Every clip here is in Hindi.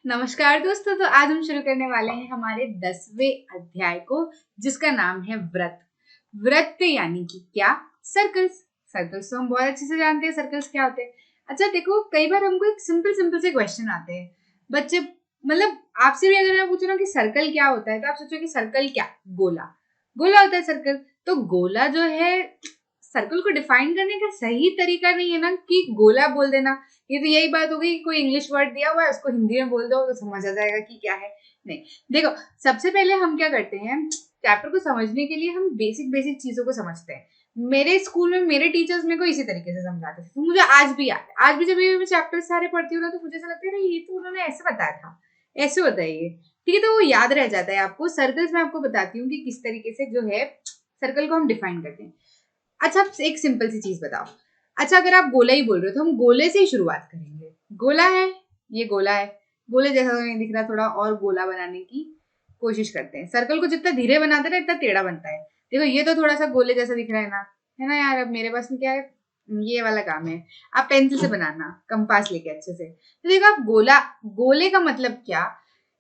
नमस्कार दोस्तों। तो आज हम शुरू करने वाले हैं हमारे 10वें अध्याय को, जिसका नाम है व्रत। व्रत यानी कि क्या? सर्कल्स। सर्कल्स तो हम बहुत अच्छे से जानते हैं सर्कल्स क्या होते हैं। अच्छा देखो, कई बार हमको एक सिंपल सिंपल से क्वेश्चन आते हैं बच्चे, मतलब आपसे भी अगर मैं पूछूं ना कि सर्कल क्या होता है, तो आप सोचो कि सर्कल क्या? गोला। गोला होता है सर्कल। तो गोला जो है, सर्कल को डिफाइन करने का सही तरीका नहीं है ना कि गोला बोल देना। ये तो यही बात हो गई कि कोई इंग्लिश वर्ड दिया हुआ है, उसको हिंदी में बोल दो तो समझ आ जाएगा कि क्या है। नहीं, देखो, सबसे पहले हम क्या करते हैं, चैप्टर को समझने के लिए हम बेसिक बेसिक चीजों को समझते हैं। मेरे स्कूल में मेरे टीचर्स मेरे को इसी तरीके से समझाते थे, तो मुझे आज भी याद है। आज भी जब ये चैप्टर सारे पढ़ती हूँ ना, तो मुझे ऐसा लगता है ना, ये तो उन्होंने ऐसे बताया था, ऐसे होता है ये। ठीक है, तो वो याद रह जाता है आपको। सर्कल्स में आपको बताती हूँ कि किस तरीके से जो है सर्कल को हम डिफाइन करते हैं। अच्छा, एक सिंपल सी चीज बताओ। अच्छा, अगर आप गोला ही बोल रहे हो तो हम गोले से ही शुरुआत करेंगे। गोला है, ये गोला है। गोले जैसा तो नहीं दिख रहा, थोड़ा और गोला बनाने की कोशिश करते हैं। सर्कल को जितना धीरे बनाते हैं ना, इतना टेढ़ा बनता है। देखो, ये तो थोड़ा सा गोले जैसा दिख रहा है ना यार। अब मेरे पास में क्या है, ये वाला काम है। आप पेंसिल से बनाना, कंपास लेके अच्छे से। तो देखो, आप गोला, गोले का मतलब क्या,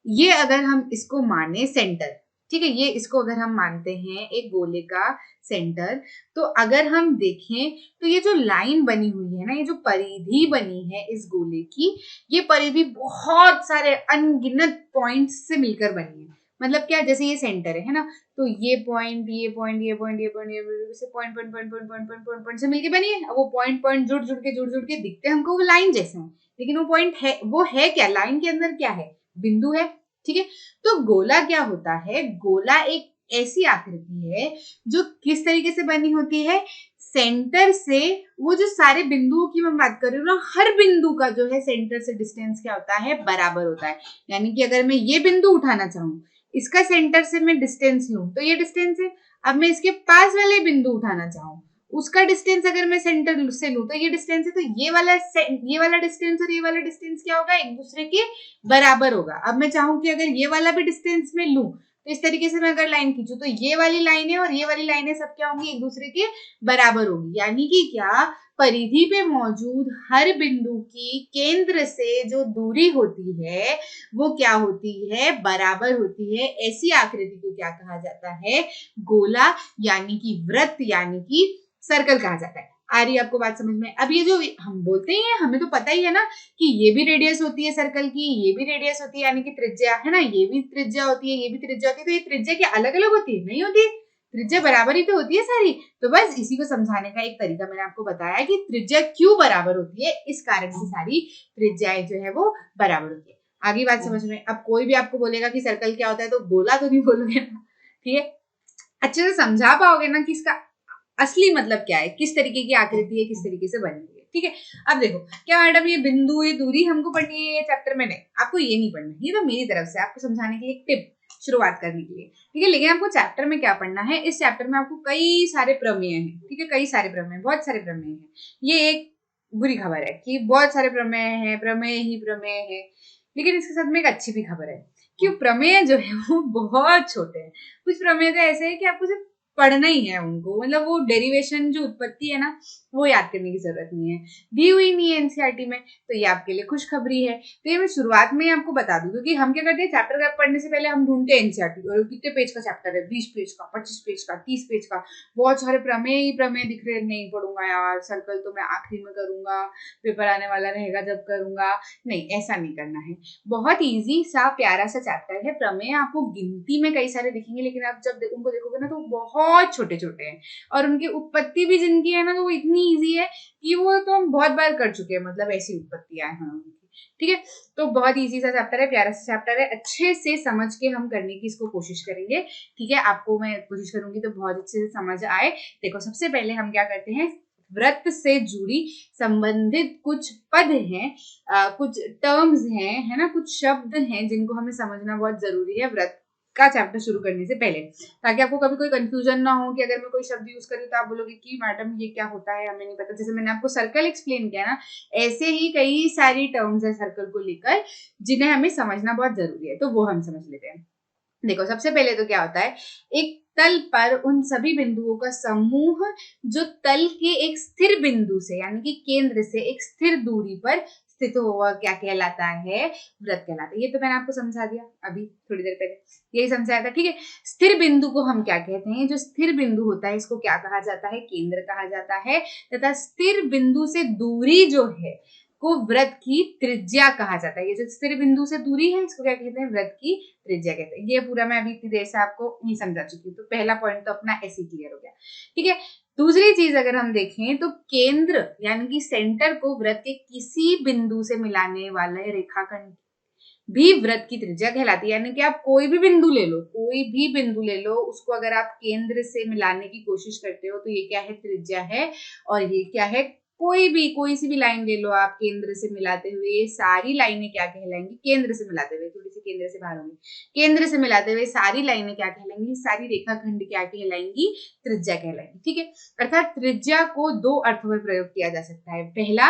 ये अगर हम इसको माने सेंटर, ठीक है, ये इसको अगर हम मानते हैं एक गोले का सेंटर, तो अगर हम देखें तो ये जो लाइन बनी हुई है ना, ये जो परिधि बनी है इस गोले की, ये परिधि बहुत सारे अनगिनत पॉइंट्स से मिलकर बनी है। मतलब क्या, जैसे ये सेंटर है ना, तो ये पॉइंट, ये पॉइंट, ये पॉइंट, ये पॉइंट, ये point point point point point point point point से मिलकर बनी है। अब वो पॉइंट पॉइंट जुड़ जुड़ के दिखते हैं हमको वो लाइन जैसे हैं, लेकिन वो पॉइंट है, वो है क्या, लाइन के अंदर क्या है, बिंदु है। ठीक है, तो गोला क्या होता है, गोला एक ऐसी आकृति है जो किस तरीके से बनी होती है, सेंटर से, वो जो सारे बिंदुओं की मैं बात कर रही हूँ ना, हर बिंदु का जो है सेंटर से डिस्टेंस क्या होता है, बराबर होता है। यानी कि अगर मैं ये बिंदु उठाना चाहूँ, इसका सेंटर से मैं डिस्टेंस लूं तो ये डिस्टेंस है। अब मैं इसके पास वाले बिंदु उठाना चाहूँ, उसका डिस्टेंस अगर मैं सेंटर से लूं तो ये डिस्टेंस है। तो ये वाला डिस्टेंस और ये वाला डिस्टेंस क्या होगा, एक दूसरे के बराबर होगा। अब मैं चाहूँ कि अगर ये वाला भी डिस्टेंस में लूं, तो इस तरीके से मैं अगर लाइन खींचू, तो ये वाली लाइनें और ये वाली लाइनें सब क्या होंगी, एक दूसरे के बराबर होगी। यानी कि क्या, परिधि पे मौजूद हर बिंदु की केंद्र से जो दूरी होती है वो क्या होती है, बराबर होती है। ऐसी आकृति को क्या कहा जाता है, गोला, यानी कि वृत्त, यानी कि सर्कल कहा जाता है। आ रही है आपको बात समझ में? अब ये जो हम बोलते हैं, हमें तो पता ही है ना कि ये भी रेडियस होती है सर्कल की, ये भी रेडियस होती है यानी कि त्रिज्या, है ना, ये भी त्रिज्या होती है, ये भी त्रिज्या होती है। तो ये त्रिज्या क्या अलग अलग होती है? नहीं होती, त्रिज्या बराबर ही तो होती है सारी। तो बस इसी को समझाने का एक तरीका मैंने आपको बताया कि त्रिज्या क्यों बराबर होती है, इस कारण से सारी त्रिज्याएं जो है वो बराबर होती है। आगे बात समझ में? अब कोई भी आपको बोलेगा कि सर्कल क्या होता है, तो गोला तो नहीं बोलोगे ना। ठीक है, अच्छे से समझा पाओगे ना कि इसका असली मतलब क्या है, किस तरीके की आकृति है, किस तरीके से बनी हुई है। ठीक है, अब देखो, क्या मैडम ये बिंदु, ये दूरी हमको पढ़नी है ये चैप्टर में? नहीं, आपको ये नहीं पढ़ना, ये तो मेरी तरफ से आपको समझाने के लिए एक टिप, शुरुआत करने के लिए। ठीक है, लेकिन आपको चैप्टर में क्या पढ़ना है, इस चैप्टर में आपको कई सारे प्रमेय हैं। ठीक है, कई सारे प्रमेय, बहुत सारे प्रमेय हैं। ये एक बुरी खबर है कि बहुत सारे प्रमेय हैं, प्रमेय ही प्रमेय है। लेकिन इसके साथ में एक अच्छी भी खबर है कि प्रमेय जो है वो बहुत छोटे हैं। कुछ प्रमेय तो ऐसे है कि आपको सिर्फ पढ़ना ही है उनको, मतलब वो डेरिवेशन जो उत्पत्ति है ना, वो याद करने की जरूरत नहीं है, दी हुई नहीं है एनसीईआरटी में। तो ये आपके लिए खुशखबरी है। तो ये मैं शुरुआत में ही आपको बता दूं, क्योंकि हम क्या करते हैं, चैप्टर पढ़ने से पहले हम ढूंढते हैं एनसीईआरटी, और कितने पेज का चैप्टर है, 20 पेज का, 25 पेज का, 30 पेज का, बहुत सारे प्रमेय ही प्रमेय दिख रहे, नहीं पढ़ूंगा यार, सर्कल तो मैं आखिरी में करूंगा, पेपर आने वाला रहेगा जब करूंगा। नहीं, ऐसा नहीं करना है। बहुत ईजी सा प्यारा सा चैप्टर है। प्रमेय आपको गिनती में कई सारे दिखेंगे, लेकिन आप जब उनको देखोगे ना तो बहुत छोटे छोटे हैं, और उनकी उत्पत्ति भी जिनकी है ना, तो वो इतनी ईजी है कि वो तो हम बहुत बार कर चुके हैं, मतलब ऐसी उत्पत्तियां हैं उनकी। ठीक है, तो बहुत इजी सा चैप्टर है, प्यारा सा चैप्टर है, अच्छे से समझ के हम करने की इसको कोशिश करेंगे। ठीक है, आपको मैं कोशिश करूंगी तो बहुत अच्छे से समझ आए। देखो, सबसे पहले हम क्या करते हैं, व्रत से जुड़ी संबंधित कुछ पद हैं, कुछ टर्म्स हैं, है ना, कुछ शब्द हैं जिनको हमें समझना बहुत जरूरी है व्रत का चैप्टर शुरू करने से पहले, ताकि आपको कभी कोई कंफ्यूजन ना हो कि अगर मैं कोई शब्द यूज करूँ तो आप बोलोगे कि मैडम ये क्या होता है, हमें नहीं पता। जैसे मैंने आपको सर्कल एक्सप्लेन किया ना, ऐसे ही कई सारी टर्म्स है सर्कल को लेकर जिन्हें हमें समझना बहुत जरूरी है, तो वो हम समझ लेते हैं। देखो, सबसे पहले तो क्या होता है, एक तल पर उन सभी बिंदुओं का समूह जो तल के एक स्थिर बिंदु से, यानी कि केंद्र से एक स्थिर दूरी पर स्थित हो वह क्या कहलाता है, वृत्त कहलाता है। ये तो मैंने आपको समझा दिया अभी थोड़ी देर पहले, यही समझाया था, ठीक है। स्थिर बिंदु को हम क्या कहते हैं, जो स्थिर बिंदु होता है इसको क्या कहा जाता है, केंद्र कहा जाता है, तथा स्थिर बिंदु से दूरी जो है को वृत्त की त्रिज्या कहा जाता है। ये जो स्थिर बिंदु से दूरी है इसको क्या कहते हैं, वृत्त की त्रिज्या कहते हैं। ये पूरा मैं अभी इतनी देर से आपको नहीं समझा चुकी हूँ, तो पहला पॉइंट तो अपना ऐसे क्लियर हो गया, ठीक है। दूसरी चीज अगर हम देखें तो केंद्र यानी कि सेंटर को वृत्त के किसी बिंदु से मिलाने वाला रेखाखंड भी वृत्त की त्रिज्या कहलाती है। यानी कि आप कोई भी बिंदु ले लो, कोई भी बिंदु ले लो, उसको अगर आप केंद्र से मिलाने की कोशिश करते हो तो ये क्या है, त्रिज्या है। और ये क्या है, कोई सी भी लाइन ले लो आप केंद्र से मिलाते हुए, ये सारी लाइनें क्या कहलाएंगी, केंद्र से मिलाते हुए, थोड़ी सी केंद्र से बाहर होंगी, केंद्र से मिलाते हुए सारी लाइनें क्या कहलाएंगी, सारी रेखाखंड क्या कहलाएंगी, त्रिज्या कहलाएंगी, ठीक है। अर्थात त्रिज्या को दो अर्थों में प्रयोग किया जा सकता है। पहला,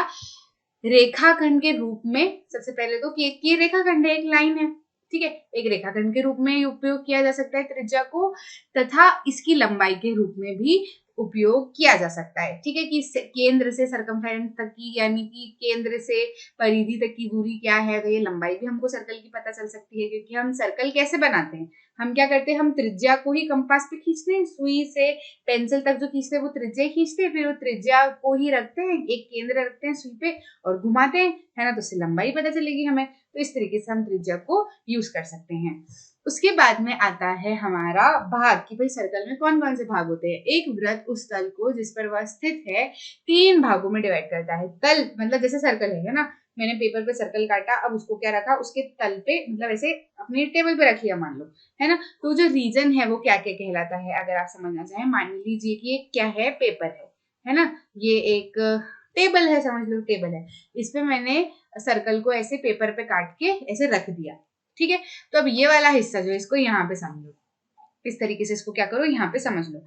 रेखाखंड के रूप में, सबसे पहले तो कि रेखाखंड है, एक लाइन है, ठीक है, एक रेखाखंड के रूप में उपयोग किया जा सकता है त्रिज्या को, तथा इसकी लंबाई के रूप में भी उपयोग किया जा सकता है, ठीक है। कि केंद्र से सरकमफेरेंस तक की, यानी कि केंद्र से परिधि तक की दूरी क्या है, तो ये लंबाई भी हमको सर्कल की पता चल सकती है। क्योंकि हम सर्कल कैसे बनाते हैं, हम क्या करते हैं, हम त्रिज्या को ही कंपास पे खींचते हैं, सुई से पेंसिल तक जो खींचते हैं वो त्रिज्या खींचते हैं, फिर वो त्रिज्या को ही रखते हैं, एक केंद्र रखते हैं सुई पे और घुमाते हैं, है ना, तो उससे लंबाई पता चलेगी हमें। तो इस तरीके से हम त्रिज्या को यूज कर सकते हैं। उसके बाद में आता है हमारा भाग, कि भाई सर्कल में कौन कौन से भाग होते हैं। एक वृत्त उस तल को जिस पर वह स्थित है 3 भागों में डिवाइड करता है। तल मतलब जैसे सर्कल है ना, मैंने पेपर पे सर्कल काटा, अब उसको क्या रखा, उसके तल पे, मतलब ऐसे अपने टेबल पे रख लिया मान लो, है ना, तो जो रीजन है वो क्या क्या कहलाता है, अगर आप समझना चाहें, मान लीजिए कि ये क्या है, पेपर है ना, ये एक टेबल है, समझ लो टेबल है, इस पे मैंने सर्कल को ऐसे पेपर पे काट के ऐसे रख दिया, ठीक है। तो अब ये वाला हिस्सा जो है इसको यहाँ पे समझो, इस तरीके से इसको क्या करो, यहाँ पे समझ लो।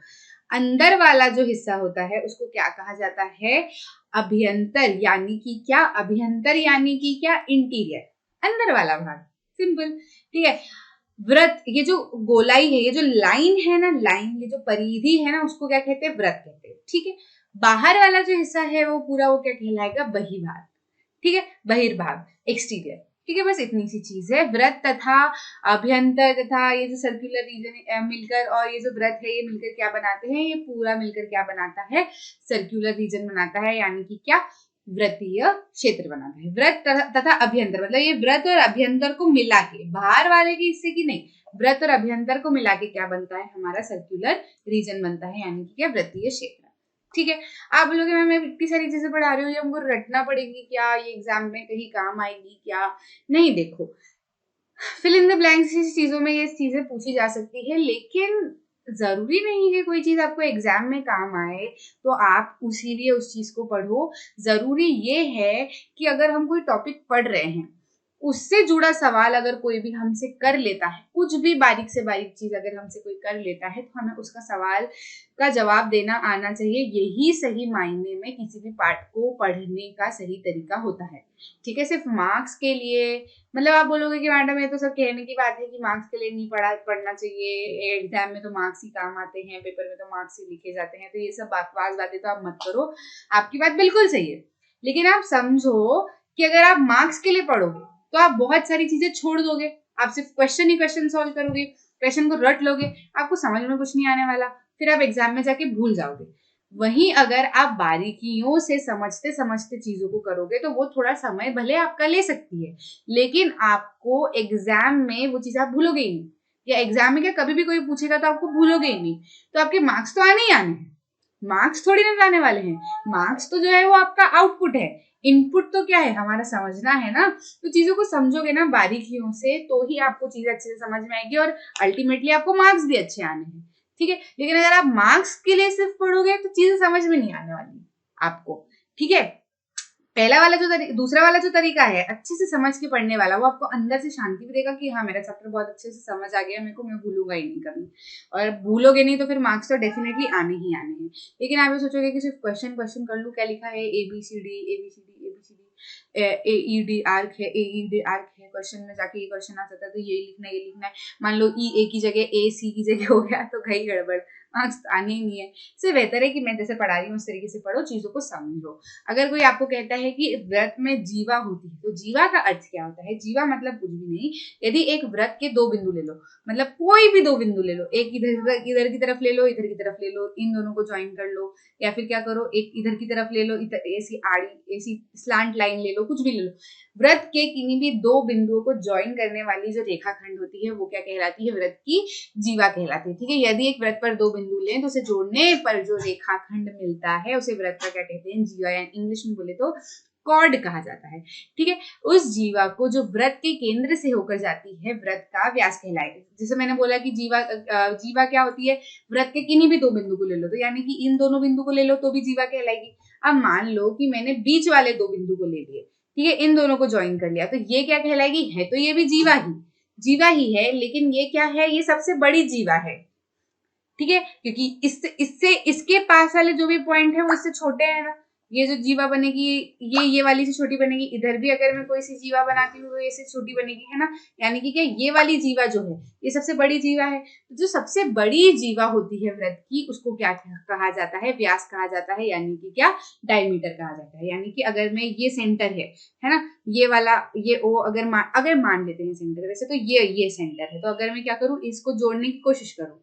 अंदर वाला जो हिस्सा होता है उसको क्या कहा जाता है, अभ्यंतर, यानी कि क्या, अभ्यंतर यानी कि क्या, इंटीरियर, अंदर वाला भाग, सिंपल, ठीक है। वृत्त, ये जो गोलाई है, ये जो लाइन है ना, लाइन, ये जो परिधि है ना, उसको क्या कहते हैं, वृत्त कहते हैं, ठीक है। बाहर वाला जो हिस्सा है वो पूरा वो क्या कहलाएगा, बहिर्भाग, ठीक है, बहिर्भाग, एक्सटीरियर, ठीक है। बस इतनी सी चीज है। वृत्त तथा अभ्यंतर तथा ये जो सर्कुलर रीजन मिलकर, और ये जो वृत्त है ये मिलकर क्या बनाते हैं, ये पूरा मिलकर क्या बनाता है, सर्कुलर रीजन बनाता है, यानी कि क्या, वृत्तीय क्षेत्र बनाता है। वृत्त तथा अभ्यंतर, मतलब ये वृत्त और अभ्यंतर को मिला के, बाहर वाले के हिस्से की नहीं, वृत्त और अभ्यंतर को मिला के क्या बनता है, हमारा सर्कुलर रीजन बनता है, यानी कि क्या, वृत्तीय क्षेत्र, ठीक है। आप बोलोगे मैम मैं इतनी सारी चीजें पढ़ा रही हूँ, ये हमको रटना पड़ेगी क्या, ये एग्जाम में कहीं काम आएगी क्या, नहीं, देखो, फिल इन द ब्लैंक्स चीजों में ये चीजें पूछी जा सकती है, लेकिन जरूरी नहीं है कोई चीज आपको एग्जाम में काम आए तो आप इसीलिए उस चीज को पढ़ो। जरूरी ये है कि अगर हम कोई टॉपिक पढ़ रहे हैं, उससे जुड़ा सवाल अगर कोई भी हमसे कर लेता है, कुछ भी बारीक से बारीक चीज अगर हमसे कोई कर लेता है, तो हमें उसका सवाल का जवाब देना आना चाहिए। यही सही मायने में किसी भी पाठ को पढ़ने का सही तरीका होता है, ठीक है। सिर्फ मार्क्स के लिए, मतलब आप बोलोगे कि मैडम ये तो सब कहने की बात है कि मार्क्स के लिए नहीं पढ़ना चाहिए, एग्जाम में तो मार्क्स ही काम आते हैं, पेपर में तो मार्क्स ही लिखे जाते हैं, तो ये सब बकवास बातें तो आप मत करो। आपकी बात बिल्कुल सही है, लेकिन आप समझो कि अगर आप मार्क्स के लिए पढ़ोगे तो आप बहुत सारी चीजें छोड़ दोगे, आप सिर्फ क्वेश्चन ही क्वेश्चन सॉल्व करोगे, क्वेश्चन को रट लोगे, आपको समझ में कुछ नहीं आने वाला, फिर आप एग्जाम में जाके भूल जाओगे। वहीं अगर आप बारीकियों से समझते समझते चीजों को करोगे तो वो थोड़ा समय भले आपका ले सकती है, लेकिन आपको एग्जाम में वो चीज आप भूलोगे ही नहीं, या एग्जाम में क्या कभी भी कोई पूछेगा तो आपको भूलोगे ही नहीं, तो आपके मार्क्स तो आने ही आने हैं, मार्क्स थोड़ी ना जाने वाले हैं। मार्क्स तो जो है वो आपका आउटपुट है, इनपुट तो क्या है, हमारा समझना है ना। तो चीजों को समझोगे ना बारीकियों से, तो ही आपको चीजें अच्छे से समझ में आएगी और अल्टीमेटली आपको मार्क्स भी अच्छे आने हैं, ठीक है। लेकिन अगर आप मार्क्स के लिए सिर्फ पढ़ोगे तो चीजें समझ में नहीं आने वाली आपको, ठीक है। पहला वाला दूसरा वाला जो तरीका है अच्छे से समझ के पढ़ने वाला, वो आपको अंदर से शांति भी देगा कि हाँ मेरा चैप्टर बहुत अच्छे से समझ आ गया, मेरे को, मैं भूलूंगा ही नहीं कभी, और भूलोगे नहीं तो फिर मार्क्स तो डेफिनेटली आने ही आने हैं। लेकिन आप ये सोचोगे कि सिर्फ क्वेश्चन क्वेश्चन कर लूँ, क्या लिखा है, ABCD आर्क है, AED आर्क है, क्वेश्चन में जाके ये क्वेश्चन आ सकता है तो ये लिखना है, मान लो E A की जगह AC की जगह हो गया तो कहीं गड़बड़ मार्क्स आने ही नहीं है। इससे बेहतर है कि मैं जैसे पढ़ा रही हूँ उस तरीके से पढ़ो, चीजों को समझो। अगर कोई आपको कहता है कि व्रत में जीवा होती है, तो जीवा का अर्थ क्या होता है? जीवा मतलब कुछ भी नहीं। यदि एक व्रत के दो बिंदु ले लो, मतलब कोई भी दो बिंदु ले लो, एक इधर की तरफ ले लो, इधर की तरफ ले लो, इन दोनों को ज्वाइन कर लो, या फिर क्या करो, एक इधर की तरफ ले लो, ऐसी आड़ी ऐसी स्लांट लाइन ले लो, कुछ भी ले लो। व्रत के किन्हीं भी दो बिंदुओं को ज्वाइन करने वाली जो रेखाखंड होती है वो क्या कहलाती है? व्रत की जीवा कहलाती है। ठीक है, यदि एक व्रत पर दो बिंदु लें तो उसे जोड़ने पर जो रेखाखंड मिलता है उसे व्रत का क्या कहते हैं? जीवा, या इंग्लिश में बोले तो कॉर्ड कहा जाता है। ठीक है, उस जीवा को जो व्रत के केंद्र से होकर जाती है व्रत का व्यास कहलाएगा। जैसे मैंने बोला कि जीवा क्या होती है? व्रत के किन्हीं भी दो बिंदु को ले लो, तो यानी कि इन दोनों बिंदु को ले लो तो भी जीवा कहलाएगी। अब मान लो कि मैंने बीच वाले दो बिंदु को ले लिए, ठीक है, इन दोनों को ज्वाइन कर लिया, तो ये क्या कहलाएगी? है तो ये भी जीवा ही है, लेकिन ये क्या है? ये सबसे बड़ी जीवा है। ठीक है, क्योंकि इससे इसके पास वाले जो भी पॉइंट है वो इससे छोटे हैं ना। ये जो जीवा बनेगी ये वाली से छोटी बनेगी, इधर भी अगर मैं कोई सी जीवा बनाती हूँ तो ये से छोटी बनेगी, है ना। यानी कि क्या, ये वाली जीवा जो है ये सबसे बड़ी जीवा है। तो जो सबसे बड़ी जीवा होती है व्रत की, उसको क्या कहा जाता है? व्यास कहा जाता है, यानी कि क्या, डायमीटर कहा जाता है। यानी कि अगर मैं ये सेंटर है ना, ये वाला ये ओ अगर मान लेते हैं सेंटर, वैसे तो ये सेंटर है, तो अगर मैं क्या करूँ, इसको जोड़ने की कोशिश करूँ,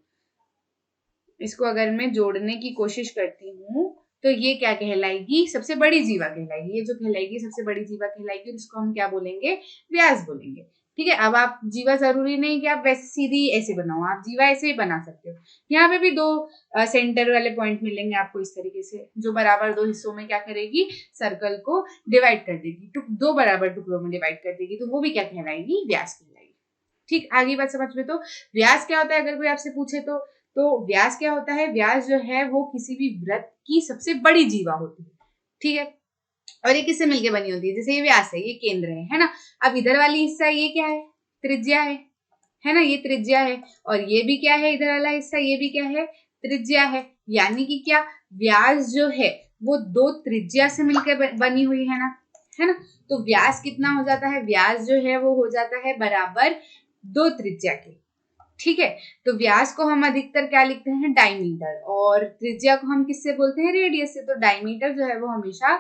इसको अगर मैं जोड़ने की कोशिश करती हूँ तो ये क्या कहलाएगी? सबसे बड़ी जीवा कहलाएगी। ये जो कहलाएगी सबसे बड़ी जीवा कहलाएगी, और इसको हम क्या बोलेंगे? व्यास बोलेंगे। ठीक है, अब आप जीवा जरूरी नहीं कि आप वैसे सीधी ऐसे बनाओ, आप जीवा ऐसे ही बना सकते हो। यहाँ पे भी दो सेंटर वाले पॉइंट मिलेंगे आपको इस तरीके से, जो बराबर दो हिस्सों में क्या करेगी? सर्कल को डिवाइड कर देगी, दो बराबर टुकड़ों में डिवाइड कर देगी, तो वो भी क्या कहलाएगी? व्यास कहलाएगी। ठीक, आगे बात समझ में। तो व्यास क्या होता है अगर कोई आपसे पूछे तो व्यास क्या होता है? व्यास जो है वो किसी भी व्रत की सबसे बड़ी जीवा होती है। ठीक है, और ये किससे मिलके बनी होती है? जैसे ये व्यास है, ये केंद्र है ना। अब इधर वाली हिस्सा ये क्या है? त्रिज्या है ना, ये त्रिज्या है। और ये भी क्या है? इधर वाला हिस्सा ये भी क्या है? त्रिज्या है। यानी कि क्या, व्यास जो है वो दो त्रिज्या से मिलकर बनी हुई है ना। तो व्यास कितना हो जाता है? व्यास जो है वो हो जाता है बराबर दो त्रिज्या के। ठीक है, तो व्यास को हम अधिकतर क्या लिखते हैं? डायमीटर, और त्रिज्या को हम किससे बोलते हैं? रेडियस से। तो डायमीटर जो है वो हमेशा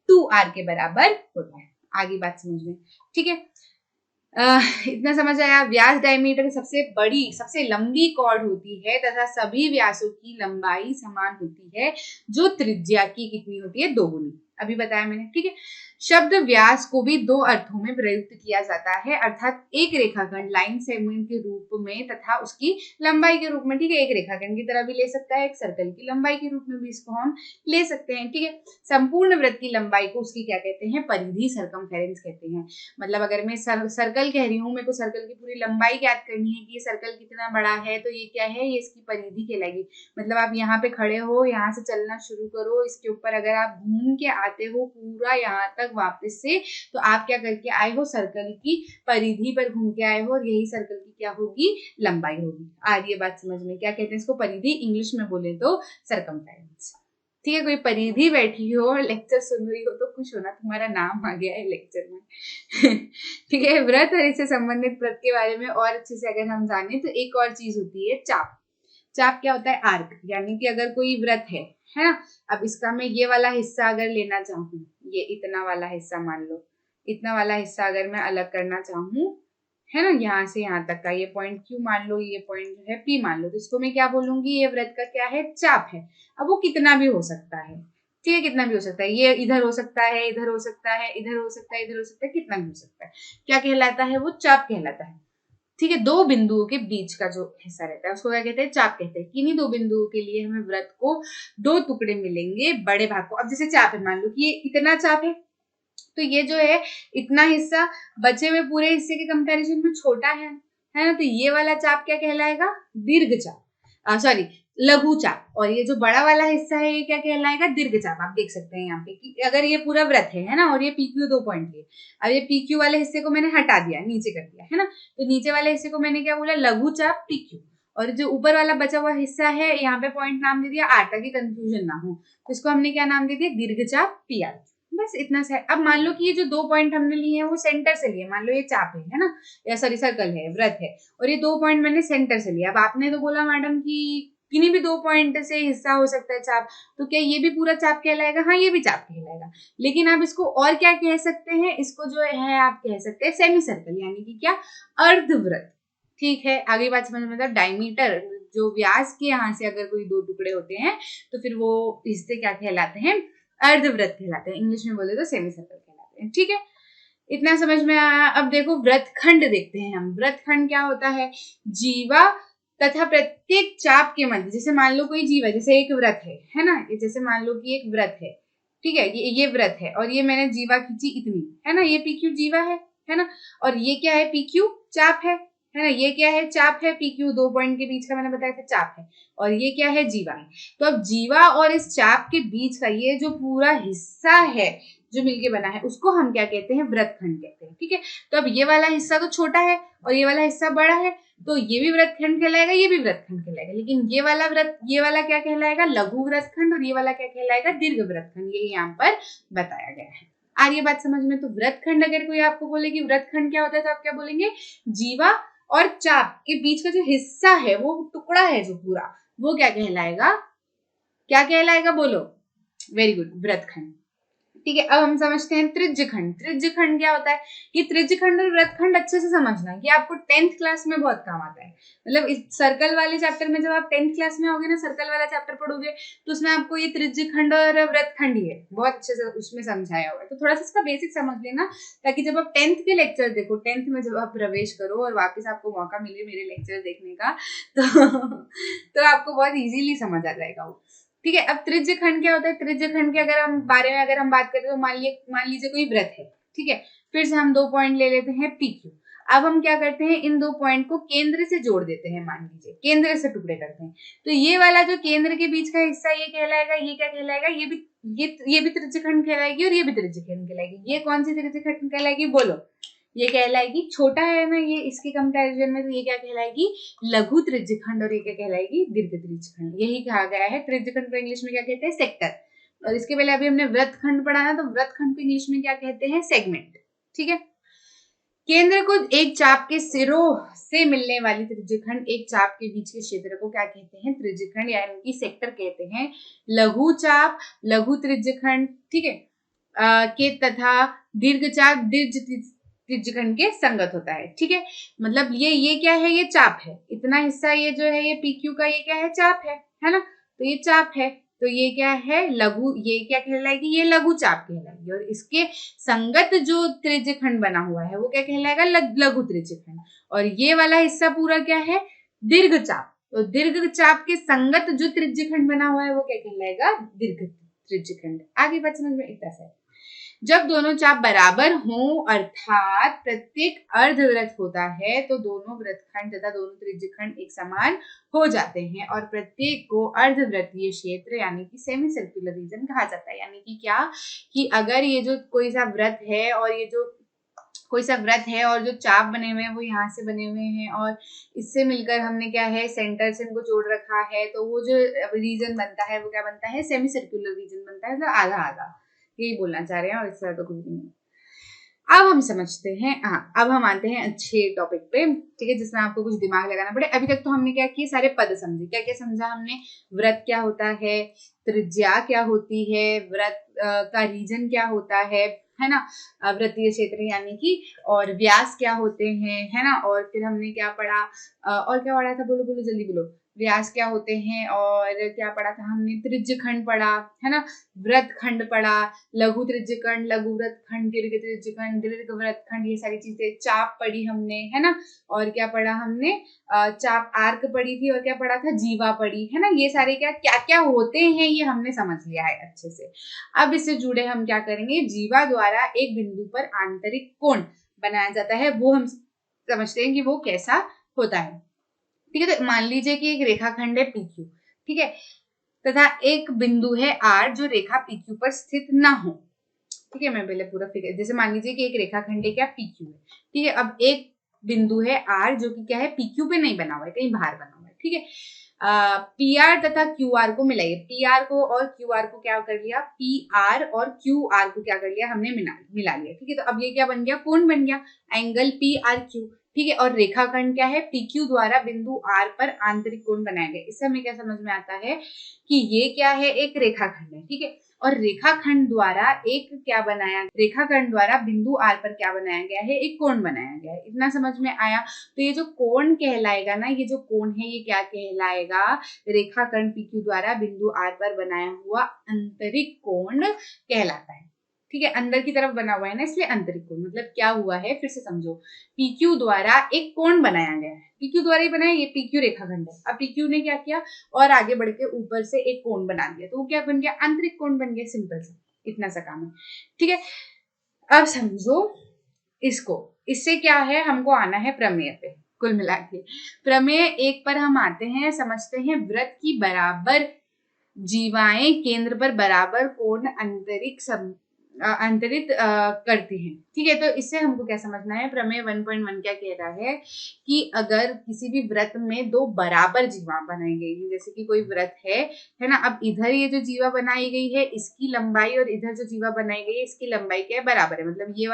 2r के बराबर होता है। आगे बात समझ में। ठीक है, इतना समझ आया। व्यास डायमीटर सबसे बड़ी सबसे लंबी कॉर्ड होती है तथा सभी व्यासों की लंबाई समान होती है, जो त्रिज्या की कितनी होती है? 2 गुनी। अभी बताया मैंने। ठीक है, शब्द व्यास को भी दो अर्थों में प्रयुक्त किया जाता है, अर्थात एक रेखाखंड लाइन सेगमेंट के रूप में तथा उसकी लंबाई के रूप में। ठीक है, एक रेखाखंड की तरह भी ले सकता है, एक सर्कल की लंबाई के रूप में भी इसको हम ले सकते हैं। ठीक है, संपूर्ण वृत्त की लंबाई को उसकी क्या कहते हैं? परिधि, सरकमफेरेंस कहते हैं। मतलब अगर मैं सर्कल कह रही हूँ, मेरे को सर्कल की पूरी लंबाई ज्ञात करनी है कि ये सर्कल कितना बड़ा है, तो ये क्या है? ये इसकी परिधि कहलाएगी। मतलब आप यहाँ पे खड़े हो, यहाँ से चलना शुरू करो, इसके ऊपर अगर आप घूम के आते हो पूरा यहाँ तक वापस से, तो आप क्या करके आए हो? सर्कल की परिधि पर घूम के आए हो, और यही सर्कल की क्या होगी? लंबाई होगी। आ रही है बात समझ में? क्या कहते हैं इसको? परिधि। इंग्लिश में बोले तो सरकमफेरेंस। ठीक है, कोई परिधि बैठी हो और लेक्चर सुन रही हो तो खुश होना, तुम्हारा नाम आ गया है लेक्चर में। ठीक है, व्रत और इससे संबंधित व्रत के बारे में और अच्छे से अगर हम जाने तो एक और चीज होती है चाप। चाप क्या होता है? आर्क। यानी कि अगर कोई व्रत है ना, अब इसका मैं ये वाला हिस्सा अगर लेना चाहूँ, ये इतना वाला हिस्सा मान लो, इतना वाला हिस्सा अगर मैं अलग करना चाहूँ, है ना, यहाँ से यहाँ तक का ये पॉइंट Q मान लो, ये पॉइंट जो है P मान लो, तो इसको मैं क्या बोलूंगी? ये व्रत का क्या है? चाप है। अब वो कितना भी हो सकता है। ठीक है, कितना भी हो सकता है। ये इधर हो सकता है, इधर हो सकता है, इधर हो सकता है, इधर हो सकता है, कितना भी हो सकता है। क्या कहलाता है? वो चाप कहलाता है। ठीक है, दो बिंदुओं के बीच का जो हिस्सा रहता है उसको क्या कहते हैं? चाप कहते हैं। किन्हीं दो बिंदुओं के लिए हमें व्रत को दो टुकड़े मिलेंगे, बड़े भाग को। अब जैसे चाप है, मान लो कि ये इतना चाप है, तो ये जो है इतना हिस्सा बचे हुए पूरे हिस्से के कंपैरिजन में छोटा है ना। तो ये वाला चाप क्या कहलाएगा? दीर्घ चाप, सॉरी, लघु चाप। और ये जो बड़ा वाला हिस्सा है ये क्या कहलाएगा? दीर्घ चाप। आप देख सकते हैं यहाँ पे कि अगर ये पूरा व्रत है ना, और ये PQ 2 पॉइंट लिए, अब ये PQ वाले हिस्से को मैंने हटा दिया, नीचे कर दिया, है ना, तो नीचे वाले हिस्से को मैंने क्या बोला? लघु चाप PQ। और जो ऊपर वाला बचा हुआ हिस्सा है, यहाँ पे पॉइंट नाम दे दिया R, ताकि कंफ्यूजन ना हो, तो इसको हमने क्या नाम दे दिया? दीर्घ चाप PR। बस इतना सा है। अब मान लो कि ये जो दो पॉइंट हमने लिए हैं वो सेंटर से लिए, मान लो ये चाप है ना, या सॉरी सर्कल है, व्रत है, और ये दो पॉइंट मैंने सेंटर से लिया। अब आपने तो बोला मैडम कि किन्हीं भी 2 पॉइंट से हिस्सा हो सकता है चाप, तो क्या ये भी पूरा चाप कहलाएगा? हाँ, ये भी चाप कहलाएगा। लेकिन आप इसको और क्या कह सकते हैं? इसको जो है आप कह सकते हैं सेमी सर्कल, यानी कि क्या, अर्धवृत्त। ठीक है, आगे बात समझ में, मतलब डायमीटर जो व्यास के यहाँ से अगर कोई 2 टुकड़े होते हैं तो फिर वो हिस्से क्या कहलाते हैं? अर्धवृत्त कहलाते हैं। इंग्लिश में बोले तो सेमी सर्कल कहलाते हैं। ठीक है, इतना समझ में आया। अब देखो वृत्तखंड देखते हैं हम। वृत्तखंड क्या होता है? जीवा तथा प्रत्येक चाप के मध्य, जैसे मान लो कोई जीवा, जैसे एक व्रत है ना, जैसे मान लो कि एक व्रत है, ठीक है, ये व्रत है और ये मैंने जीवा खींची इतनी, है ना, ये पीक्यू जीवा है ना, और ये क्या है? पीक्यू चाप है ना, ये क्या है? चाप है। पीक्यू 2 पॉइंट के बीच का मैंने बताया था चाप है, और ये क्या है? जीवा है। तो अब जीवा और इस चाप के बीच का ये जो पूरा हिस्सा है जो मिलके बना है, उसको हम क्या कहते हैं? वृत्तखंड कहते हैं। ठीक है, तो अब ये वाला हिस्सा तो छोटा है और ये वाला हिस्सा बड़ा है, तो ये भी वृत्तखंड कहलाएगा, ये भी वृत्तखंड कहलाएगा। लेकिन ये वाला क्या कहलाएगा? लघु वृत्तखंड, और ये वाला क्या कहलाएगा? दीर्घ वृत्तखंड। यही यहाँ पर बताया गया है। आ रही है बात समझ में? तो वृत्तखंड, अगर कोई आपको बोले कि वृत्तखंड क्या होता है, तो आप क्या बोलेंगे? जीवा और चाप के बीच का जो हिस्सा है, वो टुकड़ा है जो पूरा, वो क्या कहलाएगा? क्या कहलाएगा? बोलो। वेरी गुड, वृत्तखंड। ठीक है, अब हम समझते हैं त्रिज्यखंड। त्रिज्यखंड क्या होता है? ये त्रिज्यखंड और वृत्तखंड अच्छे से समझना है, ये आपको 10th क्लास में बहुत काम आता है। मतलब इस सर्कल वाले चैप्टर में जब आप 10th क्लास में आओगे ना, सर्कल वाला चैप्टर पढ़ोगे, तो उसमें आपको ये त्रिज्यखंड और वृत्तखंड ही है बहुत अच्छे से उसमें समझाया हुआ है। तो थोड़ा सा इसका बेसिक समझ लेना, ताकि जब आप 10th के लेक्चर देखो, 10th में जब आप प्रवेश करो और वापस आपको मौका मिले मेरे लेक्चर देखने का, तो आपको बहुत इजीली समझ आ जाएगा वो। ठीक है, अब त्रिज्यखंड क्या होता है? त्रिज्यखंड के बारे में अगर हम बात करें, तो मान लीजिए कोई व्रत है, ठीक है, फिर से हम 2 पॉइंट ले लेते हैं पीक्यू। अब हम क्या करते हैं? इन 2 पॉइंट को केंद्र से जोड़ देते हैं, मान लीजिए केंद्र से टुकड़े करते हैं, तो ये वाला जो केंद्र के बीच का हिस्सा, ये कहलाएगा, ये क्या कहलाएगा? ये भी त्रिज्यखंड कहलाएगी और ये भी त्रिज्यखंड कहलाएगी। ये कौन सी त्रिज्यखंड कहलाएगी? बोलो। ये कहलाएगी, छोटा है ना ये, इसके कंपैरिजन में, तो ये क्या कहलाएगी? लघु त्रिज्यखंड, और ये क्या कहलाएगी? दीर्घ त्रिज्यखंड। यही कहा गया है। त्रिज्यखंड को इंग्लिश में क्या कहते हैं? सेक्टर। और इसके पहले अभी हमने वृत्तखंड पढ़ा ना, तो वृत्तखंड को इंग्लिश में क्या कहते हैं? सेगमेंट। ठीक है, केंद्र को एक चाप के सिरों से मिलने वाली त्रिज्यखंड, एक चाप के बीच के क्षेत्र को क्या कहते हैं? त्रिज्यखंड, यानी कि सेक्टर कहते हैं। लघु चाप, लघु त्रिज्यखंड, ठीक है, के तथा दीर्घ चाप दीर्घ त्रिज्यखंड के संगत होता है। ठीक है, मतलब ये क्या है? ये चाप है, इतना हिस्सा ये जो है, ये पीक्यू का, ये क्या है? चाप है ना, तो ये चाप है, तो ये क्या है? लघु, ये क्या कहलाएगी? ये लघु चाप कहलाएगी, और इसके संगत जो त्रिज्यखंड बना हुआ है, वो क्या कहलाएगा? लघु त्रिज्यखंड। और ये वाला हिस्सा पूरा क्या है? दीर्घ चाप। तो दीर्घ चाप के संगत जो त्रिज्यखंड बना हुआ है, वो क्या कहलाएगा? दीर्घ त्रिज्यखंड। आगे बात समझ में? इतना सा। जब दोनों चाप बराबर हों, अर्थात प्रत्येक अर्धवृत्त होता है, तो दोनों वृत्तखंड तथा दोनों त्रिज्यखंड एक समान हो जाते हैं, और प्रत्येक को अर्धवृत्तीय क्षेत्र यानी कि सेमी सर्कुलर रीजन कहा जाता है। यानी कि क्या, कि अगर ये जो कोई सा व्रत है, और ये जो कोई सा व्रत है, और जो चाप बने हुए हैं वो यहाँ से बने हुए हैं, और इससे मिलकर हमने क्या है? सेंटर से इनको जोड़ रखा है, तो वो जो रीजन बनता है, वो क्या बनता है? सेमी सर्कुलर रीजन बनता है, तो आधा आधा, यही बोलना चाह रहे हैं, और इससे तो कुछ भी नहीं। अब हम समझते हैं, हाँ, अब हम आते हैं अच्छे टॉपिक पे, ठीक है, जिसमें आपको कुछ दिमाग लगाना पड़े। अभी तक तो हमने क्या किया? सारे पद समझे। क्या क्या समझा हमने? व्रत क्या होता है, त्रिज्या क्या होती है, व्रत का रीजन क्या होता है ना, वृत्तीय क्षेत्र यानी कि, और व्यास क्या होते हैं, है ना, और फिर हमने क्या पढ़ा, और क्या पढ़ा था? बोलो बोलो, जल्दी बोलो। व्यास क्या होते हैं, और क्या पढ़ा था हमने? त्रिज्यखंड पढ़ा, है ना, वृत्तखंड पढ़ा, लघु त्रिज्यखंड, लघु वृत्तखंड, दीर्घ त्रिज्यखंड, दीर्घ वृत्तखंड, ये सारी चीजें। चाप पढ़ी हमने, है ना, और क्या पढ़ा हमने? चाप आर्क पढ़ी थी, और क्या पढ़ा था? जीवा पढ़ी, है ना। ये सारे क्या क्या क्या होते हैं, ये हमने समझ लिया है अच्छे से। अब इससे जुड़े हम क्या करेंगे? जीवा द्वारा एक बिंदु पर आंतरिक कोण बनाया जाता है, वो हम समझते हैं कि वो कैसा होता है। ठीक है, तो मान लीजिए कि एक रेखाखंड है PQ, ठीक है, तथा एक बिंदु है R जो रेखा PQ पर स्थित ना हो। ठीक है, मैं पहले पूरा फिगर, जैसे मान लीजिए कि एक रेखाखंड है क्या? PQ है, ठीक है। अब एक बिंदु है R जो कि क्या है? PQ पे नहीं बना हुआ है, कहीं बाहर बना हुआ है, ठीक है। पी आर तथा क्यू आर को मिलाइए। पी आर को और क्यू आर को क्या कर लिया, पी आर और क्यू आर को क्या कर लिया हमने मिला लिया। ठीक है, तो अब ये क्या बन गया, कोण बन गया, एंगल पी आर क्यू। ठीक है, और रेखाखंड क्या है, पी क्यू द्वारा बिंदु आर पर आंतरिक कोण बनाया गया। इससे हमें क्या समझ में आता है कि ये क्या है, एक रेखाखंड है। ठीक है, और रेखाखंड द्वारा एक क्या बनाया, रेखाखंड द्वारा बिंदु आर पर क्या बनाया गया है, एक कोण बनाया गया है। इतना समझ में आया। तो ये जो कोण कहलाएगा ना, ये जो कोण है ये क्या कहलाएगा, रेखाखंड PQ द्वारा बिंदु आर पर बनाया हुआ आंतरिक कोण कहलाता है। ठीक है, अंदर की तरफ बना हुआ है ना, इसलिए आंतरिक कोण। मतलब क्या हुआ है, फिर से समझो, PQ द्वारा एक कोण बनाया गया है, PQ द्वारा ही बनाया, ये PQ रेखाखंड है। अब PQ ने क्या किया, और आगे बढ़ के ऊपर से एक कोण बना दिया, तो वो क्या बन गया, आंतरिक कोण बन गया। सिंपल सा, इतना सा काम है। ठीक है, अब समझो इसको, इससे क्या है, हमको आना है प्रमेय पे। कुल मिला के प्रमेय 1 पर हम आते हैं, समझते हैं वृत्त की बराबर जीवाएं केंद्र पर बराबर कोण अंतरित करती हैं। ठीक है, तो इससे हमको क्या समझना है, प्रमेय 1.1 क्या कह रहा है कि अगर किसी भी वृत्त में दो बराबर जीवा बनाई गई है, जैसे कि कोई वृत्त है ना, अब इधर ये जो जीवा बनाई गई है इसकी लंबाई और इधर जो जीवा बनाई गई है इसकी लंबाई क्या है, बराबर है। मतलब ये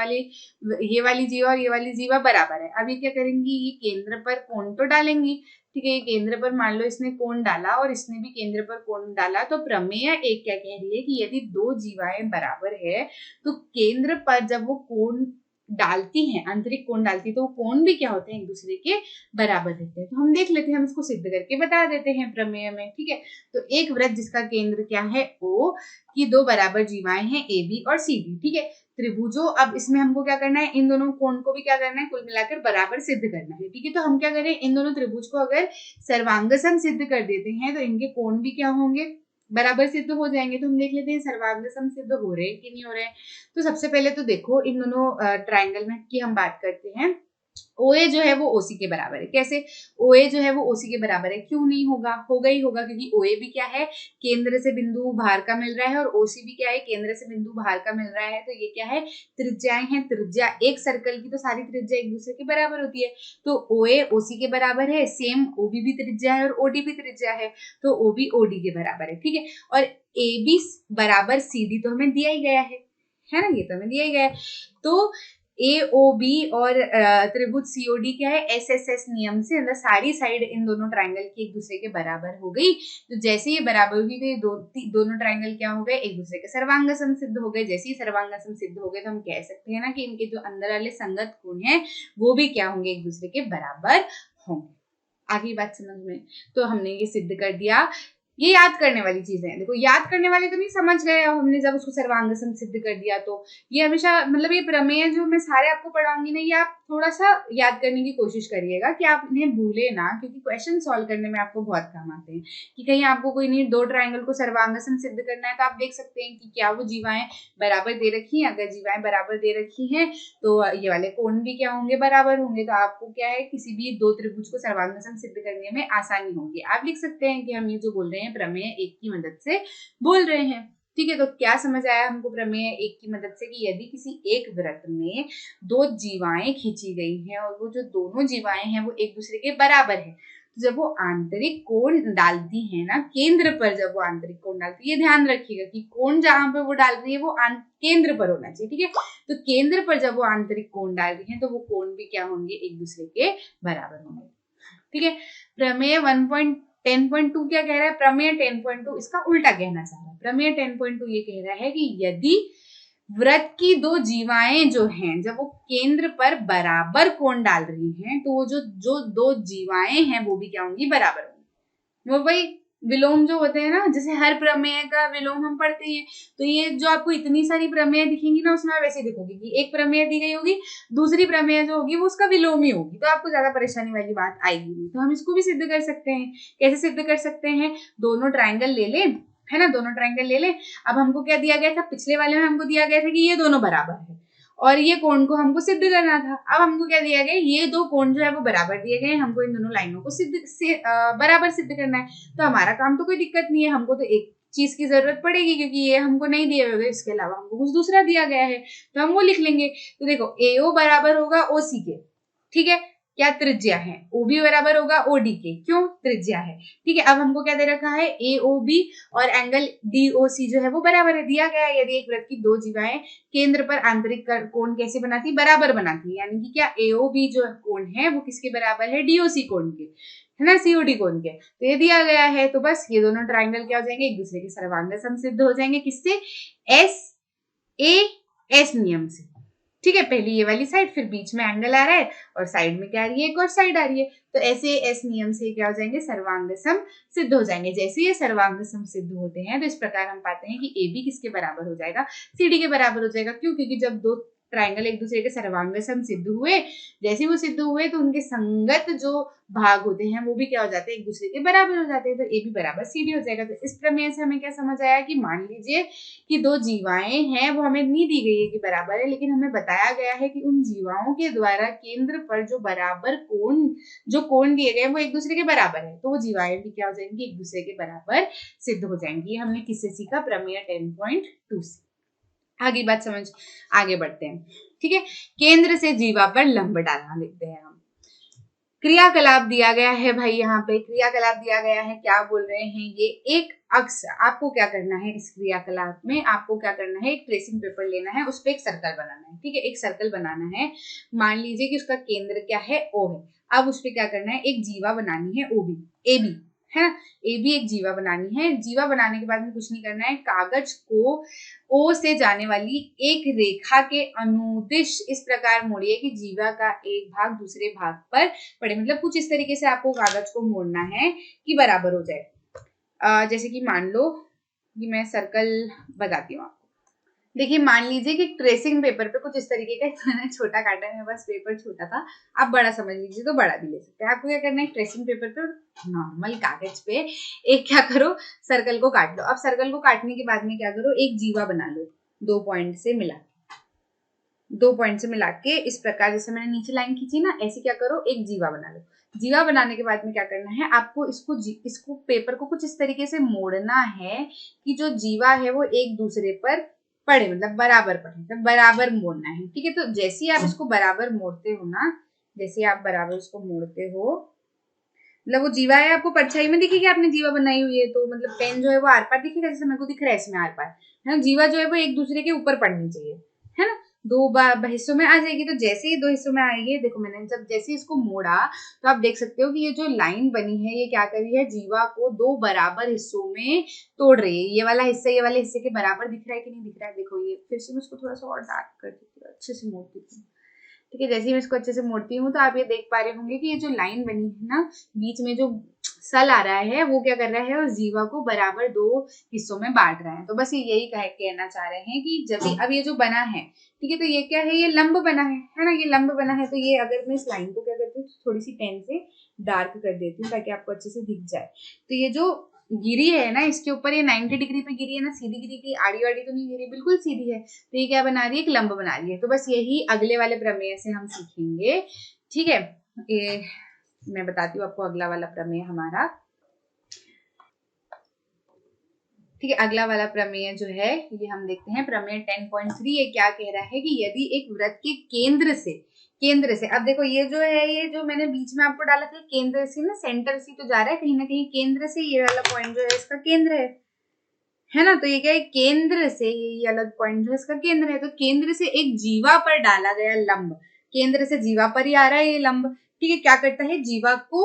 वाली जीवा और ये वाली जीवा बराबर है। अब ये क्या करेंगी, ये केंद्र पर कोण तो डालेंगी। ठीक है, ये केंद्र पर मान लो इसने कोण डाला और इसने भी केंद्र पर कोण डाला, तो प्रमेय 1 क्या कह रही है कि यदि दो जीवाएं बराबर है तो केंद्र पर जब वो कोण डालती हैं, आंतरिक कोण डालती है, तो वो कोण भी क्या होते हैं, एक दूसरे के बराबर रहते हैं। तो हम देख लेते हैं, हम इसको सिद्ध करके बता देते हैं प्रमेय में। ठीक है, तो एक वृत्त जिसका केंद्र क्या है O की दो बराबर जीवाएं हैं AB और CD। ठीक है, त्रिभुजों, अब इसमें हमको क्या करना है, इन दोनों कोण को भी क्या करना है, कुल मिलाकर बराबर सिद्ध करना है। ठीक है, तो हम क्या करें, इन दोनों त्रिभुज को अगर सर्वांगसम सिद्ध कर देते हैं तो इनके कोण भी क्या होंगे, बराबर सिद्ध हो जाएंगे। तो हम देख लेते हैं सर्वांगसम सिद्ध हो रहे हैं कि नहीं हो रहे हैं। तो सबसे पहले तो देखो, इन दोनों ट्राइंगल में की हम बात करते हैं, OA जो है वो OC के बराबर है। कैसे, OA जो है वो OC के बराबर है, क्यों नहीं होगा, होगा ही होगा, क्योंकि OA भी क्या है, केंद्र से बिंदु भार का मिल रहा है, और OC भी क्या है, केंद्र से बिंदु भार का मिल रहा है। तो ये क्या है, त्रिज्याएं हैं। त्रिज्या एक सर्कल की तो सारी त्रिज्या एक दूसरे के बराबर होती है, तो OA OC के बराबर है, सेम OB भी त्रिज्या है और OD भी त्रिज्या है, तो OB OD के बराबर है। ठीक है, और AB बराबर CD तो हमें दिया ही गया है ना, ये तो हमें दिया ही गया है। तो AOB और त्रिभुज COD क्या है, SSS नियम से, मतलब सारी साइड इन दोनों ट्राइंगल की एक दूसरे के बराबर हो गई। तो जैसे ये बराबर हुई तो ये दोनों ट्राइंगल क्या हो गए, एक दूसरे के सर्वांगसम सिद्ध हो गए। जैसे ही सर्वांगसम सिद्ध हो गए तो हम कह सकते हैं ना कि इनके जो अंदर वाले संगत कोण हैं वो भी क्या होंगे, एक दूसरे के बराबर होंगे। आगे बात समझ में, तो हमने ये सिद्ध कर दिया। ये याद करने वाली चीजें हैं। देखो, याद करने वाली तो नहीं, समझ गए हमने जब उसको सर्वांगसम सिद्ध कर दिया। तो ये हमेशा, मतलब ये प्रमेय जो मैं सारे आपको पढ़ाऊंगी ना, ये आप थोड़ा सा याद करने की कोशिश करिएगा कि आप इन्हें भूले ना, क्योंकि क्वेश्चन सॉल्व करने में आपको बहुत काम आते हैं। कि कहीं आपको कोई नहीं, दो ट्राइंगल को सर्वांगसम सिद्ध करना है तो आप देख सकते हैं कि क्या वो जीवाएं बराबर दे रखी हैं। अगर जीवाएं बराबर दे रखी हैं तो ये वाले कोण भी क्या होंगे, बराबर होंगे। तो आपको क्या है, किसी भी दो त्रिभुज को सर्वांगसम सिद्ध करने में आसानी होगी। आप लिख सकते हैं कि हम ये जो बोल रहे हैं प्रमेय 1 की मदद से बोल रहे हैं। ठीक है, तो क्या समझ आया हमको प्रमेय 1 की मदद से, कि यदि किसी एक वृत्त में दो जीवाएं खींची गई हैं और वो जो दोनों जीवाएं हैं वो एक दूसरे के बराबर है, तो जब वो आंतरिक कोण डालती है ना, केंद्र पर जब वो आंतरिक कोण डालती है, ध्यान रखिएगा कि कोण जहां पे वो डाल रही है वो केंद्र पर होना चाहिए। ठीक है, तो केंद्र पर जब वो आंतरिक कोण डाल रही है तो वो कोण भी क्या होंगे, एक दूसरे के बराबर होंगे। ठीक है, प्रमेय 10.2 क्या कह रहा है, प्रमेय 10.2 इसका उल्टा कहना चाह रहा है। प्रमेय 10.2 ये कह रहा है कि यदि वृत्त की दो जीवाएं जो हैं, जब वो केंद्र पर बराबर कोण डाल रही हैं, तो वो जो दो जीवाएं हैं वो भी क्या होंगी, बराबर होंगी। वो भाई विलोम जो होते हैं ना, जैसे हर प्रमेय का विलोम हम पढ़ते हैं, तो ये जो आपको इतनी सारी प्रमेय दिखेंगी ना, उसमें आप वैसे देखोगे कि एक प्रमेय दी गई होगी, दूसरी प्रमेय जो होगी वो उसका विलोम ही होगी, तो आपको ज्यादा परेशानी वाली बात आएगी नहीं। तो हम इसको भी सिद्ध कर सकते हैं। कैसे सिद्ध कर सकते हैं, दोनों ट्राइंगल ले लें, है ना, दोनों ट्राइंगल ले लें। अब हमको क्या दिया गया था, पिछले वाले में हमको दिया गया था कि ये दोनों बराबर है और ये कोण को हमको सिद्ध करना था। अब हमको क्या दिया गया, ये दो कोण जो है वो बराबर दिए गए, हमको इन दोनों लाइनों को बराबर सिद्ध करना है। तो हमारा काम तो कोई दिक्कत नहीं है, हमको तो एक चीज की जरूरत पड़ेगी, क्योंकि ये हमको नहीं दिए हुए, इसके अलावा हमको कुछ दूसरा दिया गया है, तो हम वो लिख लेंगे। तो देखो, AO बराबर होगा OC के। ठीक है, क्या त्रिज्या है, OB बराबर होगा OD के, क्यों, त्रिज्या है। ठीक है, अब हमको क्या दे रखा है, AOB और एंगल DOC जो है वो बराबर है, दिया गया है। यदि एक वृत्त की दो जीवाएं केंद्र पर आंतरिक कोण कैसे बनाती, बराबर बनाती है, यानी कि क्या AOB जो कोण है वो किसके बराबर है, DOC कोण के, है ना, COD कोण के। तो ये दिया गया है, तो बस ये दोनों ट्राइंगल क्या हो जाएंगे, एक दूसरे के सर्वांग समसिद्ध हो जाएंगे, किससे, SAS नियम से। ठीक है, पहले ये वाली साइड, फिर बीच में एंगल आ रहा है और साइड में क्या आ रही है, एक और साइड आ रही है, तो ऐसे एस नियम से क्या हो जाएंगे, सर्वांग सम सिद्ध हो जाएंगे। जैसे ये सर्वांग सम सिद्ध होते हैं तो इस प्रकार हम पाते हैं कि AB किसके बराबर हो जाएगा, CD के बराबर हो जाएगा। क्यों, क्योंकि जब दो ट्राइंगल एक दूसरे के सर्वांग सम सिद्ध हुए, जैसे वो सिद्ध हुए तो उनके संगत जो भाग होते हैं वो भी क्या हो जाते हैं, एक दूसरे के बराबर हो जाते हैं, तो AB बराबर CD हो जाएगा। तो इस प्रमेय से हमें क्या समझ आया कि मान लीजिए कि दो जीवाएं हैं, वो हमें नहीं दी गई है कि बराबर है, लेकिन हमें बताया गया है कि उन जीवाओं के द्वारा केंद्र पर जो बराबर कोण, जो कोण दिए गए वो एक दूसरे के बराबर है, तो वो जीवाएं भी क्या हो जाएंगी, एक दूसरे के बराबर सिद्ध हो जाएंगी। ये हमने किससे सीखा, प्रमेय 10.2 से। आगे बात समझ, आगे बढ़ते हैं। ठीक है, केंद्र से जीवा पर लंब डालना देखते हैं हम। क्रियाकलाप दिया गया है भाई, यहाँ पे क्रियाकलाप दिया गया है, क्या बोल रहे हैं, ये एक अक्ष, आपको क्या करना है इस क्रियाकलाप में, आपको क्या करना है, एक ट्रेसिंग पेपर लेना है, उस पर एक सर्कल बनाना है। ठीक है, एक सर्कल बनाना है, मान लीजिए कि उसका केंद्र क्या है, O है। अब उस पर क्या करना है, एक जीवा बनानी है OB, AB है ना, AB एक जीवा बनानी है। जीवा बनाने के बाद में कुछ नहीं करना है, कागज को O से जाने वाली एक रेखा के अनुदिश इस प्रकार मोड़िए कि जीवा का एक भाग दूसरे भाग पर पड़े, मतलब कुछ इस तरीके से आपको कागज को मोड़ना है कि बराबर हो जाए। जैसे कि मान लो कि मैं सर्कल बताती हूँ आपको। देखिए, मान लीजिए कि ट्रेसिंग पेपर पे कुछ इस तरीके का, मैंने छोटा काटा है, बस पेपर छोटा था, आप बड़ा समझ लीजिए तो बड़ा भी ले सकते हैं। आपको क्या करना है, ट्रेसिंग पेपर पे नॉर्मल कागज पे एक क्या करो, सर्कल को काट लो। अब सर्कल को काटने के बाद में क्या करो, एक जीवा बना लो, 2 पॉइंट से मिला के इस प्रकार, जैसे मैंने नीचे लाइन खींची ना, ऐसे क्या करो, एक जीवा बना लो। जीवा बनाने के बाद में क्या करना है, आपको इसको पेपर को कुछ इस तरीके से मोड़ना है कि जो जीवा है वो एक दूसरे पर पड़े, मतलब बराबर पड़े, मतलब बराबर मोड़ना है। ठीक है, तो जैसे ही आप इसको बराबर मोड़ते हो ना, जैसे आप बराबर इसको मोड़ते हो, मतलब वो जीवा है, आपको परछाई में दिखेगी, आपने जीवा बनाई हुई है, तो मतलब पेन जो है वो आर पार दिखेगा, जैसे मेरे को दिख रहा है इसमें आर पार, है ना। जीवा जो है वो एक दूसरे के ऊपर पड़नी चाहिए, है ना, दो हिस्सों में आ जाएगी। तो जैसे ही 2 हिस्सों में आएगी, देखो मैंने जब जैसे इसको मोड़ा तो आप देख सकते हो कि ये जो लाइन बनी है ये क्या कर रही है, जीवा को 2 बराबर हिस्सों में तोड़ रही है। ये वाला हिस्सा ये वाले हिस्से के बराबर दिख रहा है कि नहीं दिख रहा है, देखो ये फिर से मैं इसको थोड़ा सा और डार्क कर देती हूँ, अच्छे से मोड़ती हूँ। ठीक है, जैसे ही मैं इसको अच्छे से मोड़ती हूँ तो आप ये देख पा रहे होंगे कि ये जो लाइन बनी है ना, बीच में जो सल आ रहा है वो क्या कर रहा है, उस जीवा को बराबर 2 हिस्सों में बांट रहा है। तो बस यही कहना चाह रहे हैं कि जब अब ये जो बना है, ठीक है, तो ये क्या है, ये लंब बना है ना, ये लंब बना है। तो ये अगर मैं इस लाइन को क्या करती हूँ, थोड़ी सी पेन से डार्क कर देती हूँ ताकि आपको अच्छे से दिख जाए। तो ये जो गिरी है ना, इसके ऊपर ये 90 डिग्री पे गिरी है ना, सीधी गिरी की, आड़ी वाड़ी तो नहीं गिरी, बिल्कुल सीधी है। तो ये क्या बना रही है, एक लंब बना रही है। तो बस यही अगले वाले प्रमेय से हम सीखेंगे। ठीक है, ये मैं बताती हूँ आपको अगला वाला प्रमेय हमारा। ठीक है, अगला वाला प्रमेय जो है ये हम देखते हैं, प्रमेय 10.3। ये क्या कह रहा है कि यदि एक वृत्त के केंद्र से, अब देखो ये जो है, ये जो मैंने बीच में आपको डाला था, केंद्र से ना, सेंटर से तो जा रहा है कहीं ना कहीं, केंद्र से ये वाला पॉइंट जो है इसका केंद्र है ना। तो ये क्या है, केंद्र से ये अलग पॉइंट जो है इसका केंद्र है। तो केंद्र से एक जीवा पर डाला गया लंब, केंद्र से जीवा पर ही आ रहा है ये लंब। ठीक है, क्या करता है, जीवा को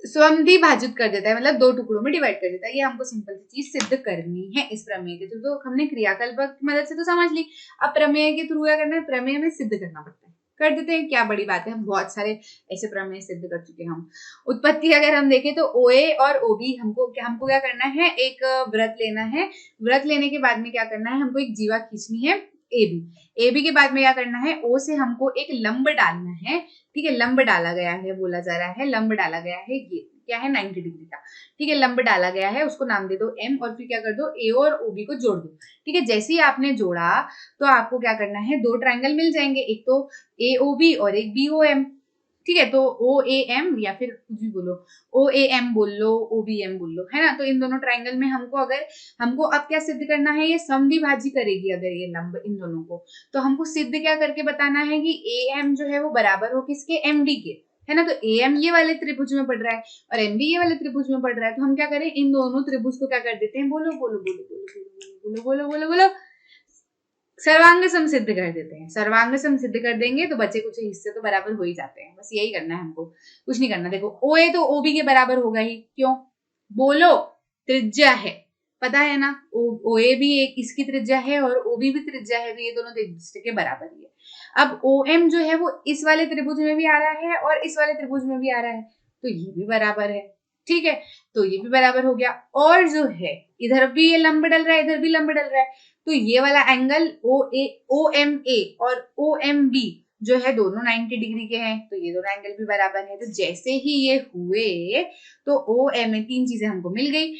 स्वद्विभाजित कर देता है, मतलब 2 टुकड़ों में डिवाइड कर देता है। ये हमको सिंपल सी चीज सिद्ध करनी है इस प्रमेय के थ्रू। तो हमने क्रियाकल्प की मदद से तो समझ ली, अब प्रमेय के थ्रू क्या करना है, प्रमेय में सिद्ध करना पड़ता है। कर देते हैं, क्या बड़ी बात है, हम बहुत सारे ऐसे प्रमेय सिद्ध कर चुके हैं हम। उत्पत्ति अगर हम देखें तो OA और OB हमको क्या करना है, एक व्रत लेना है। व्रत लेने के बाद में क्या करना है, हमको एक जीवा खींचनी है AB के बाद में क्या करना है, O से हमको एक लंब डालना है। ठीक है, लंब डाला गया है, बोला जा रहा है लंब डाला गया है, ये क्या है, 90 डिग्री का। ठीक है, लंब डाला गया है, उसको नाम दे दो M, और फिर क्या कर दो, A और OB को जोड़ दो। ठीक है, जैसे ही आपने जोड़ा तो आपको क्या करना है, 2 ट्रायंगल मिल जाएंगे, एक तो AOB और एक BOM। ठीक है, तो ओ ए एम या फिर कुछ भी बोलो, ओ ए एम बोल लो, ओ बी एम बोल लो, है ना। तो इन दोनों ट्राइंगल में हमको अब क्या सिद्ध करना है, ये समद्विभाजी करेगी अगर ये लंब इन दोनों को, तो हमको सिद्ध क्या करके बताना है कि ए एम जो है वो बराबर हो किसके, एम डी के, है ना। तो ए एम ये वाले त्रिभुज में पड़ रहा है और एम बी ये वाले त्रिभुज में पड़ रहा है, तो हम क्या करें, इन दोनों त्रिभुज को क्या कर देते हैं, बोलो बोलो बोलो बोलो बोलो बोलो बोलो बोलो बोलो, सर्वांग सम सिद्ध कर देते हैं। सर्वांग सम सिद्ध कर देंगे तो बचे कुछ हिस्से तो बराबर हो ही जाते हैं, बस यही करना है हमको, कुछ नहीं करना। देखो ओ ए तो ओ बी के बराबर होगा ही, क्यों, बोलो, त्रिज्या है, पता है ना, ओ ए भी एक इसकी त्रिज्या है और ओ बी भी त्रिज्या है, तो ये दोनों एक दूसरे के बराबर ही है। अब ओ एम जो है वो इस वाले त्रिभुज में भी आ रहा है और इस वाले त्रिभुज में भी आ रहा है, तो ये भी बराबर है, ठीक है, तो ये भी बराबर हो गया। और जो है इधर भी ये लंब डल रहा है, इधर भी लंब डल रहा है, तो ये वाला एंगल ओ एम ए और ओ एम बी जो है दोनों 90 डिग्री के हैं, तो ये दोनों एंगल भी बराबर है। तो जैसे ही ये हुए तो ओ एम ए, तीन चीजें हमको मिल गई,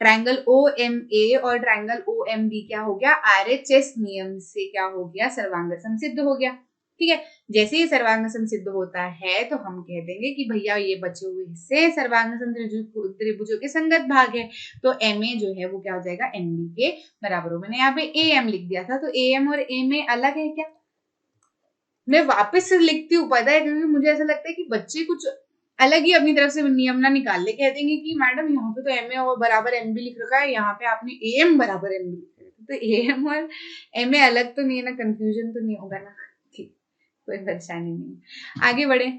ट्रायंगल ओ एम ए और ट्रायंगल ओ एम बी क्या हो गया, आरएचएस नियम से क्या हो गया, सर्वांग सिद्ध हो गया, ठीक है। जैसे ही सर्वांग सिद्ध होता है तो हम कह देंगे कि भैया ये बचे हुए हिस्से सर्वांग त्रिभुजों के संगत भाग है, तो एम ए जो है वो क्या हो जाएगा, एम बी के बराबर हो। मैंने यहाँ पे ए एम लिख दिया था, तो ए एम और एम ए अलग है क्या, मैं वापस से लिखती हूँ, पता है, क्योंकि मुझे ऐसा लगता है कि बच्चे कुछ अलग ही अपनी तरफ से नियम ना निकाल ले, कह देंगे कि मैडम यहाँ पे तो एम ए और बराबर एम बी लिख रखा है, यहाँ पे आपने ए एम बराबर एम बी लिख रखा है, तो ए एम और एम ए अलग तो नहीं है ना, कंफ्यूजन तो नहीं होगा ना, ठीक, कोई परेशानी नहीं। आगे बढ़े,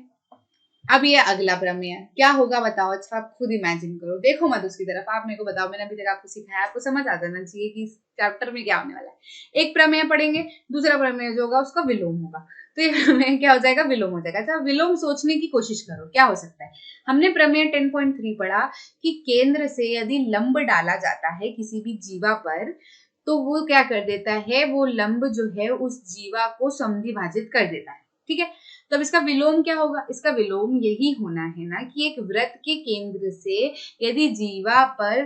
अब ये अगला प्रमेय क्या होगा बताओ, अच्छा आप खुद इमेजिन करो, देखो मत उसकी तरफ, आप मेरे को बताओ, मैंने अभी तक आपको सिखाया, आपको समझ आ जाना चाहिए कि इस चैप्टर में क्या होने वाला है। एक प्रमेय पढ़ेंगे, दूसरा प्रमेय जो होगा उसका विलोम होगा, तो ये प्रमेय क्या हो जाएगा, विलोम हो जाएगा। अच्छा विलोम सोचने की कोशिश करो क्या हो सकता है। हमने प्रमेय 10.3 पढ़ा कि केंद्र से यदि लंब डाला जाता है किसी भी जीवा पर, तो वो क्या कर देता है, वो लंब जो है उस जीवा को समद्विभाजित कर देता है, ठीक है। तो अब इसका विलोम क्या होगा, इसका विलोम यही होना है ना कि एक वृत्त के केंद्र से यदि जीवा पर,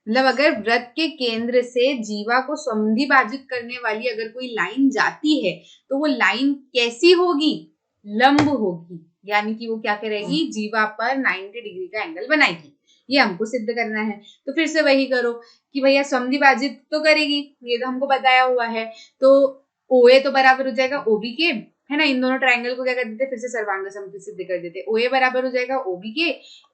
मतलब अगर वृत्त के केंद्र से जीवा को समद्विभाजित करने वाली अगर कोई लाइन जाती है, तो वो लाइन कैसी होगी, लंब होगी, यानी कि वो क्या करेगी, जीवा पर 90 डिग्री का एंगल बनाएगी, ये हमको सिद्ध करना है। तो फिर से वही करो कि भैया समद्विभाजित तो करेगी, ये तो हमको बताया हुआ है, तो ओ ए तो बराबर हो जाएगा ओ बी के, है ना, इन दोनों ट्रायंगल को क्या कर देते, फिर से सर्वांग सिद्ध कर देते, ओ ए बराबर हो जाएगा ओ बी के,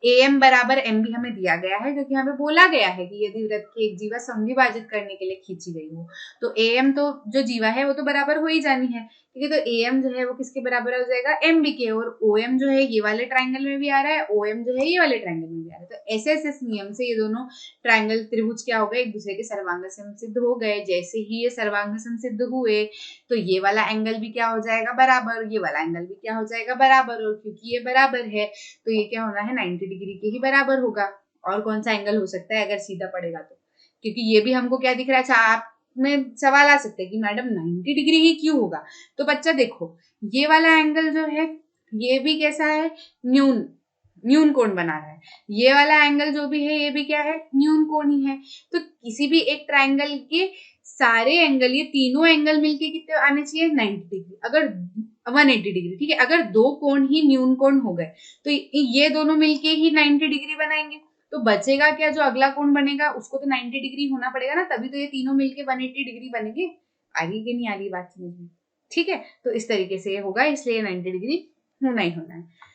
ए एम बराबर एम बी हमें दिया गया है क्योंकि यहाँ पे बोला गया है कि यदि वृत्त की एक जीवा समद्विभाजित करने के लिए खींची गई हो, तो ए एम तो जो जीवा है वो तो बराबर हो ही जानी है, ठीक है। तो ए एम जो है वो किसके बराबर हो जाएगा, एम बी के, और ओ एम जो है ये वाले ट्रायंगल में भी आ रहा है, ओ एम जो है ये वाले ट्रायंगल में भी आ रहा है, तो एस एस एस नियम से ये दोनों ट्रायंगल त्रिभुज क्या हो गए, एक दूसरे के सर्वांग सिद्ध हो गए। जैसे ही ये सर्वांग सिद्ध हुए तो ये वाला एंगल भी क्या हो जाएगा, बराबर, ये वाला एंगल भी क्या हो जाएगा, बराबर, और क्योंकि ये बराबर है तो ये क्या होना है, 90 डिग्री के ही बराबर होगा। और कौन सा एंगल हो सकता है अगर सीधा पड़ेगा तो, क्योंकि ये भी हमको क्या दिख रहा है। अच्छा आप में सवाल आ सकते हैं कि मैडम 90 डिग्री ही क्यों होगा, तो बच्चा देखो ये वाला एंगल जो है ये भी कैसा है, न्यून न्यून कोण बना रहा है, ये वाला एंगल जो भी है ये भी क्या है, न्यून कोण ही है। तो किसी भी एक ट्रायंगल के सारे एंगल, ये तीनों एंगल मिलके कितने आने चाहिए, 90 डिग्री, अगर 180 डिग्री, ठीक है। अगर दो कोण ही न्यून कोण हो गए तो ये दोनों मिलके ही 90 डिग्री बनाएंगे, तो बचेगा क्या, जो अगला कोण बनेगा उसको तो 90 डिग्री होना पड़ेगा ना, तभी तो ये तीनों मिलके 180 डिग्री बनेंगे। आ रही कि नहीं आ रही बात समझ में, ठीक है। तो इस तरीके से ये होगा, इसलिए 90 डिग्री होना ही होना है।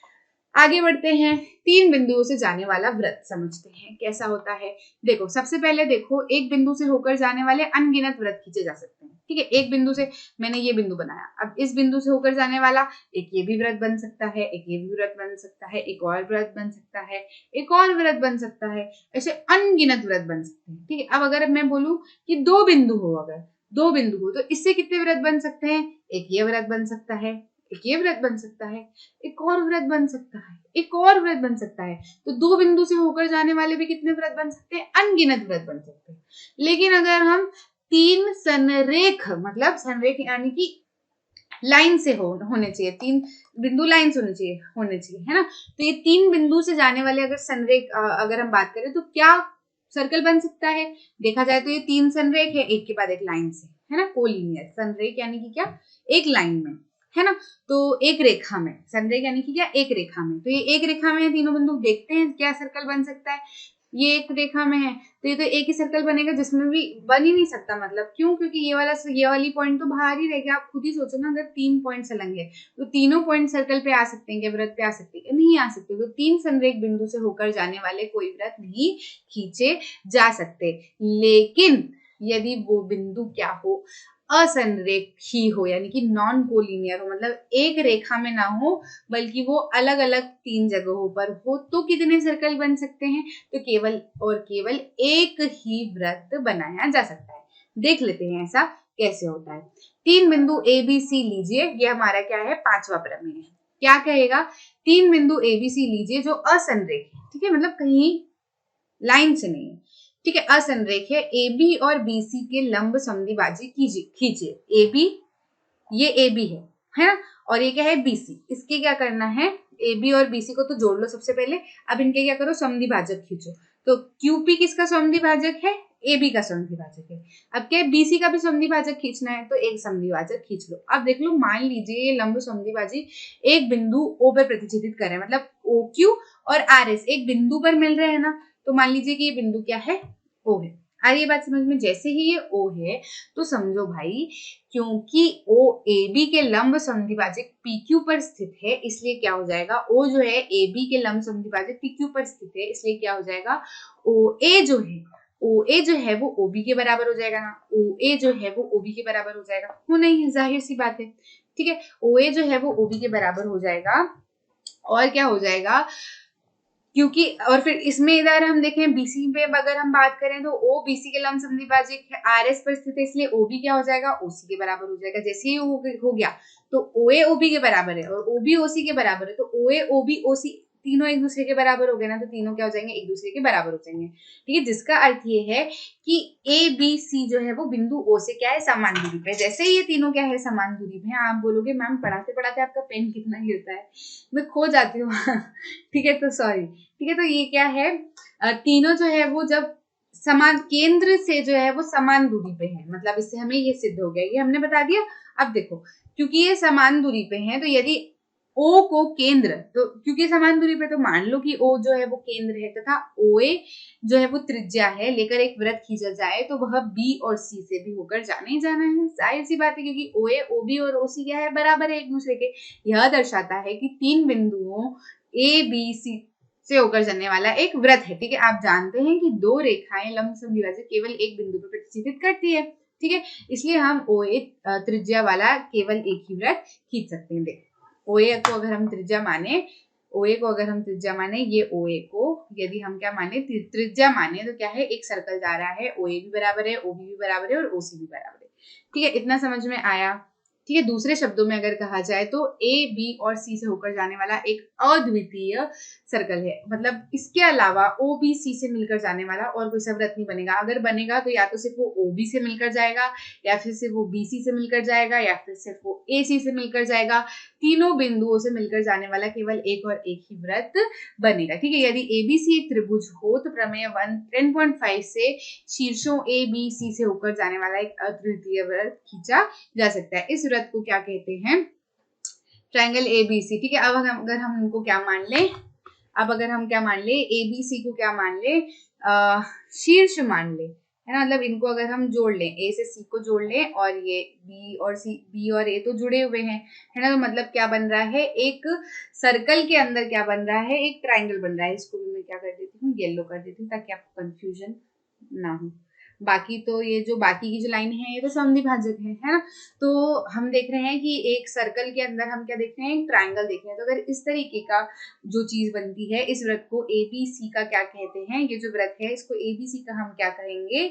आगे बढ़ते हैं, तीन बिंदुओं से जाने वाला वृत्त समझते हैं कैसा होता है। देखो सबसे पहले देखो, एक बिंदु से होकर जाने वाले अनगिनत वृत्त खींचे जा सकते हैं, ठीक है। एक बिंदु से, मैंने ये बिंदु बनाया, अब इस बिंदु से होकर जाने वाला एक ये भी वृत्त बन सकता है, एक ये भी वृत्त बन सकता है, एक और वृत्त बन सकता है, एक और वृत्त बन सकता है, ऐसे अनगिनत वृत्त बन सकते हैं, ठीक है। अब अगर मैं बोलूं कि दो बिंदु हो, अगर दो बिंदु हो तो इससे कितने वृत्त बन सकते हैं, एक ये वृत्त बन सकता है, एक ये वृत्त बन सकता है, एक और वृत्त बन सकता है, एक और वृत्त बन सकता है। तो दो बिंदु से होकर जाने वाले भी कितने वृत्त बन सकते हैं, अनगिनत वृत्त बन सकते हैं। लेकिन अगर हम तीन संरेख, मतलब संरेख यानी कि लाइन से होने चाहिए, तीन बिंदु लाइन से होने चाहिए, है ना। तो ये तीन बिंदु से जाने वाले अगर संरेख अगर हम बात करें तो क्या सर्कल बन सकता है, देखा जाए तो ये तीन संरेख है एक के बाद एक लाइन से, है ना, कोलिनियर। संरेख यानी कि क्या, एक लाइन में, है ना, तो एक रेखा में। संरेख यानी कि क्या, एक रेखा में। तो ये एक रेखा में है तीनों बिंदु, देखते हैं क्या सर्कल बन सकता है। ये एक रेखा में है तो ये तो एक ही सर्कल बनेगा, जिसमें भी बन ही नहीं सकता, मतलब क्यों, क्योंकि ये वाली पॉइंट तो बाहर ही रहेगी। आप खुद ही सोचो ना, अगर 3 पॉइंट अलग है तो तीनों पॉइंट सर्कल पे आ सकते हैं क्या, वृत्त पे आ सकते हैं, नहीं आ सकते। तो 3 संरेख बिंदु से होकर जाने वाले कोई वृत्त नहीं खींचे जा सकते। लेकिन यदि वो बिंदु क्या हो, असंरेखी हो, यानी कि नॉन कोलिनियर हो, मतलब एक रेखा में ना हो बल्कि वो अलग अलग 3 जगहों पर हो, तो कितने सर्कल बन सकते हैं, तो केवल और केवल एक ही वृत्त बनाया जा सकता है। देख लेते हैं ऐसा कैसे होता है। 3 बिंदु ए बी सी लीजिए, ये हमारा क्या है, 5वां प्रमेय है। क्या कहेगा, 3 बिंदु ए बी सी लीजिए जो असंरेख है, ठीक है, मतलब कहीं लाइन से नहीं है, ठीक है, असंरेख है। ए बी और बी सी के लंब समद्विभाजक खींचिए। ए बी, ये ए बी है ना, और ये क्या है, बी सी। इसके क्या करना है, ए बी और बी सी को तो जोड़ लो सबसे पहले। अब इनके क्या करो, समद्विभाजक खींचो। तो क्यूपी किसका समद्विभाजक है, ए बी का समद्विभाजक है। अब क्या है, बी सी का भी समद्विभाजक खींचना है, तो एक समद्विभाजक खींच लो। अब देख लो, मान लीजिए ये लंब समद्विभाजक एक बिंदु ओ पर प्रतिच्छेदित कर रहे हैं, मतलब ओ क्यू और आर एस एक बिंदु पर मिल रहे हैं ना, तो मान लीजिए कि ये बिंदु क्या है, ओ है। आ रही बात समझ में, जैसे ही ये ओ है तो समझो भाई, क्योंकि ओ ए बी के लंब समद्विभाजक पी क्यू पर स्थित है, इसलिए क्या हो जाएगा, ओ जो है ए बी के लंब समद्विभाजक पी क्यू पर स्थित है, इसलिए क्या हो जाएगा, ओ ए जो है वो ओ बी के बराबर हो जाएगा ना, ओ ए जो है वो ओ बी के बराबर हो जाएगा, वो नहीं है, जाहिर सी बात है, ठीक है। ओ ए जो है वो ओ बी के बराबर हो जाएगा, और क्या हो जाएगा, क्योंकि और फिर इसमें इधर हम देखें बीसी पे अगर हम बात करें तो ओ बीसी के लंब समद्विभाजक है, आर एस पर स्थित है, इसलिए ओ बी क्या हो जाएगा, ओसी के बराबर हो जाएगा। जैसे ही हो गया तो ओ ए ओ बी के बराबर है और ओ बी ओ सी के बराबर है, तो ओ ए ओ बी ओ सी तीनों एक दूसरे के बराबर हो गए ना, तो तीनों क्या हो जाएंगे, एक दूसरे के बराबर हो जाएंगे, ठीक है। जिसका अर्थ ये है कि ए बी सी जो है वो बिंदु ओ से क्या है, समान दूरी पे। जैसे ये तीनों क्या है, समान दूरी पे। आप बोलोगे मैम पढ़ाते पढ़ाते आपका पेन कितना गिरता है, मैं खो जाती हूँ ठीक है, तो सॉरी, ठीक है। तो ये क्या है, तीनों जो है वो जब समान केंद्र से जो है वो समान दूरी पे है, मतलब इससे हमें ये सिद्ध हो गया, ये हमने बता दिया। अब देखो, क्योंकि ये समान दूरी पे है, तो यदि ओ को केंद्र, तो क्योंकि समान दूरी पे तो मान लो कि ओ जो है वो केंद्र है तथा ओ ए जो है वो त्रिज्या है, लेकर एक वृत्त खींचा जाए तो वह बी और सी से भी होकर जाना ही जाना है, जाहिर सी बात है, क्योंकि ओ ए ओ बी और ओ सी क्या है, बराबर है एक दूसरे के। यह दर्शाता है कि 3 बिंदुओं ए बी सी से होकर जाने वाला एक वृत्त है, ठीक है। आप जानते हैं कि 2 रेखाएं लंब समद्विभाजक केवल एक बिंदु पर प्रतिच्छेदित करती है, ठीक है, इसलिए हम ओ ए त्रिज्या वाला केवल एक ही वृत्त खींच सकते हैं। देखो, ओ ए को अगर हम त्रिज्या माने, ये ओ ए को यदि हम क्या माने, त्रिज्या माने, तो क्या है, एक सर्कल जा रहा है, ओ ए भी बराबर है, ओ बी भी बराबर है और ओ सी भी बराबर है, ठीक है। इतना समझ में आया, ठीक है। दूसरे शब्दों में अगर कहा जाए तो ए बी और सी से होकर जाने वाला एक अद्वितीय सर्कल है, मतलब इसके अलावा ओ बी सी से मिलकर जाने वाला और कोई सा वृत्त नहीं बनेगा। अगर बनेगा तो या तो सिर्फ वो ओ बी से मिलकर जाएगा, या फिर सिर्फ वो बी सी से मिलकर जाएगा, या फिर सिर्फ वो ए सी से मिलकर जाएगा। तीनों बिंदुओं से मिलकर जाने वाला केवल एक और एक ही वृत्त बनेगा, ठीक है। यदि ए बी सी एक त्रिभुज हो तो प्रमेय 10.5 से शीर्षों ए बी सी से होकर जाने वाला एक अद्वितीय वृत्त खींचा जा सकता है। इस वृत्त को क्या कहते हैं, ट्रायंगल एबीसी, ठीक है। अब अगर हम उनको क्या मान ले, एबीसी को क्या मान ले, शीर्ष मान ले, है ना, मतलब इनको अगर हम जोड़ लें, ए से सी को जोड़ लें, और ये बी और ए तो जुड़े हुए हैं, है ना, तो मतलब क्या बन रहा है, एक सर्कल के अंदर क्या बन रहा है, एक ट्रायंगल बन रहा है। इसको भी मैं क्या कर देती हूँ, येलो कर देती हूँ, ताकि आपको कंफ्यूजन ना हो। बाकी तो ये जो बाकी की जो लाइन है ये तो समद्विभाजक है ना। तो हम देख रहे हैं कि एक सर्कल के अंदर हम क्या देख रहे हैं, एक ट्रायंगल देख रहे हैं। तो अगर इस तरीके का जो चीज बनती है, इस वृत्त को एबीसी का क्या कहते हैं, ये जो वृत्त है इसको एबीसी का हम क्या कहेंगे,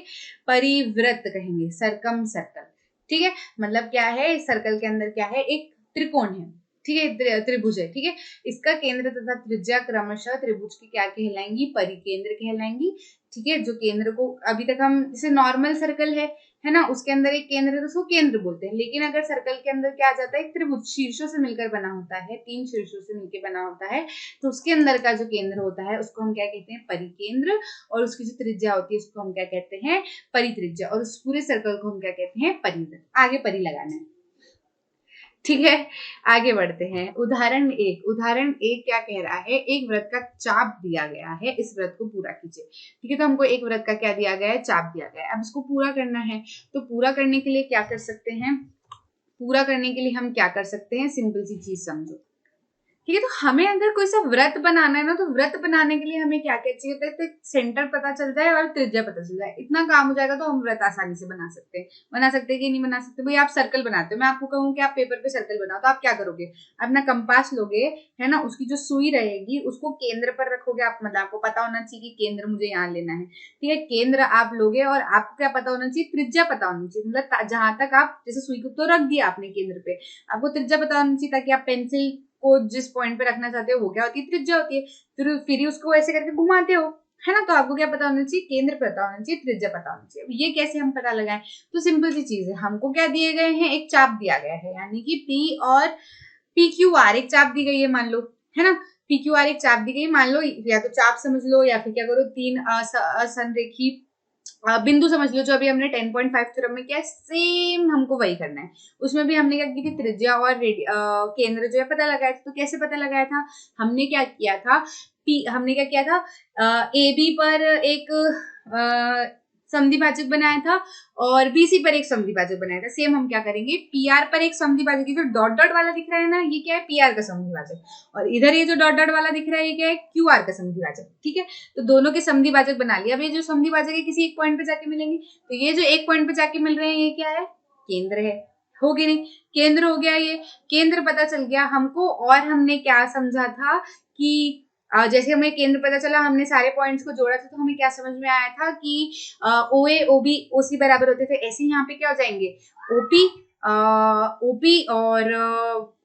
परिवृत्त कहेंगे, सरकम सर्कल, ठीक है। मतलब क्या है, इस सर्कल के अंदर क्या है, एक त्रिकोण है, ठीक है, त्रिभुज है, ठीक है। इसका केंद्र तथा त्रिज्या क्रमशः त्रिभुज की क्या कहलाएंगी, परिकेंद्र कहलाएंगी, ठीक है। जो केंद्र को अभी तक हम जैसे नॉर्मल सर्कल है, है ना, उसके अंदर एक केंद्र है तो उसको केंद्र बोलते हैं। लेकिन अगर सर्कल के अंदर क्या आ जाता है, एक त्रिभुज शीर्षों से मिलकर बना होता है, 3 शीर्षों से मिलकर बना होता है, तो उसके अंदर का जो केंद्र होता है उसको हम क्या कहते हैं, परिकेंद्र, और उसकी जो त्रिज्या होती है उसको हम क्या कहते हैं, परित्रिज्या, और उस पूरे सर्कल को हम क्या कहते हैं, परिवृत्त। आगे परि लगाना है, ठीक है। आगे बढ़ते हैं। उदाहरण एक क्या कह रहा है, एक व्रत का चाप दिया गया है, इस व्रत को पूरा कीजिए। ठीक है, तो हमको एक व्रत का क्या दिया गया है, चाप दिया गया है। अब इसको पूरा करना है, तो पूरा करने के लिए क्या कर सकते हैं, पूरा करने के लिए हम क्या कर सकते हैं, सिंपल सी चीज समझो। ठीक है, तो हमें अगर कोई सा व्रत बनाना है ना, तो व्रत बनाने के लिए हमें क्या क्या चाहिए होता है, तो सेंटर पता चल जाए और त्रिज्या पता चल जाए, इतना काम हो जाएगा, तो हम व्रत आसानी से बना सकते हैं। कि नहीं बना सकते, भाई आप सर्कल बनाते हो, मैं आपको कहूँ कि आप पेपर पे सर्कल बनाओ, तो आप क्या करोगे, अपना कंपास लोगे, है ना, उसकी जो सुई रहेगी उसको केंद्र पर रखोगे आप, मतलब आपको पता होना चाहिए कि केंद्र मुझे यहाँ लेना है। ठीक है, केंद्र आप लोगे और आपको क्या पता होना चाहिए, त्रिज्या पता होनी चाहिए, मतलब जहां तक आप, जैसे सुई को तो रख दिया आपने केंद्र पे, आपको त्रिज्या पता होनी चाहिए, ताकि आप पेंसिल को जिस पॉइंट पे रखना चाहते हो वो क्या होती है, त्रिज्या होती है। फिर उसको ऐसे करके घुमाते हो, है ना, तो आपको क्या पता होना चाहिए, केंद्र पता होना चाहिए, त्रिज्या पता होना चाहिए। अब ये कैसे हम पता लगाएं, तो सिंपल सी चीज है, हमको क्या दिए गए हैं, एक चाप दिया गया है, यानी कि P और PQR एक चाप दी गई है, मान लो, है ना, PQR एक चाप दी गई, मान लो, या तो चाप समझ लो, या फिर क्या करो, 3 असंरेखी बिंदु समझ लो, जो अभी हमने 10.5 थ्योरम में किया है, सेम हमको वही करना है। उसमें भी हमने क्या की थी, त्रिज्या और केंद्र जो है पता लगाया था। तो कैसे पता लगाया था, हमने क्या किया था, हमने क्या किया था, AB पर एक समद्विभाजक बनाया था और BC पर एक समद्विभाजक बनाया था। सेम हम क्या करेंगे, PR पर एक समद्विभाजक, जो डॉट डॉट वाला दिख रहा है ना, ये क्या है, PR का समद्विभाजक, और इधर ये जो डॉट डॉट वाला दिख रहा है ये क्या है, QR का समद्विभाजक। ठीक है, तो दोनों के समद्विभाजक बना लिया। अब ये जो समद्विभाजक है किसी एक पॉइंट पे जाके मिलेंगे, तो ये जो एक पॉइंट पे जाके मिल रहे हैं ये क्या है, केंद्र है, हो गया नहीं, केंद्र हो गया, ये केंद्र पता चल गया हमको। और हमने क्या समझा था कि जैसे हमें केंद्र पता चला, हमने सारे पॉइंट्स को जोड़ा था, तो हमें क्या समझ में आया था कि OA OB OC बराबर होते थे। ऐसे ही यहाँ पे क्या हो जाएंगे, OP और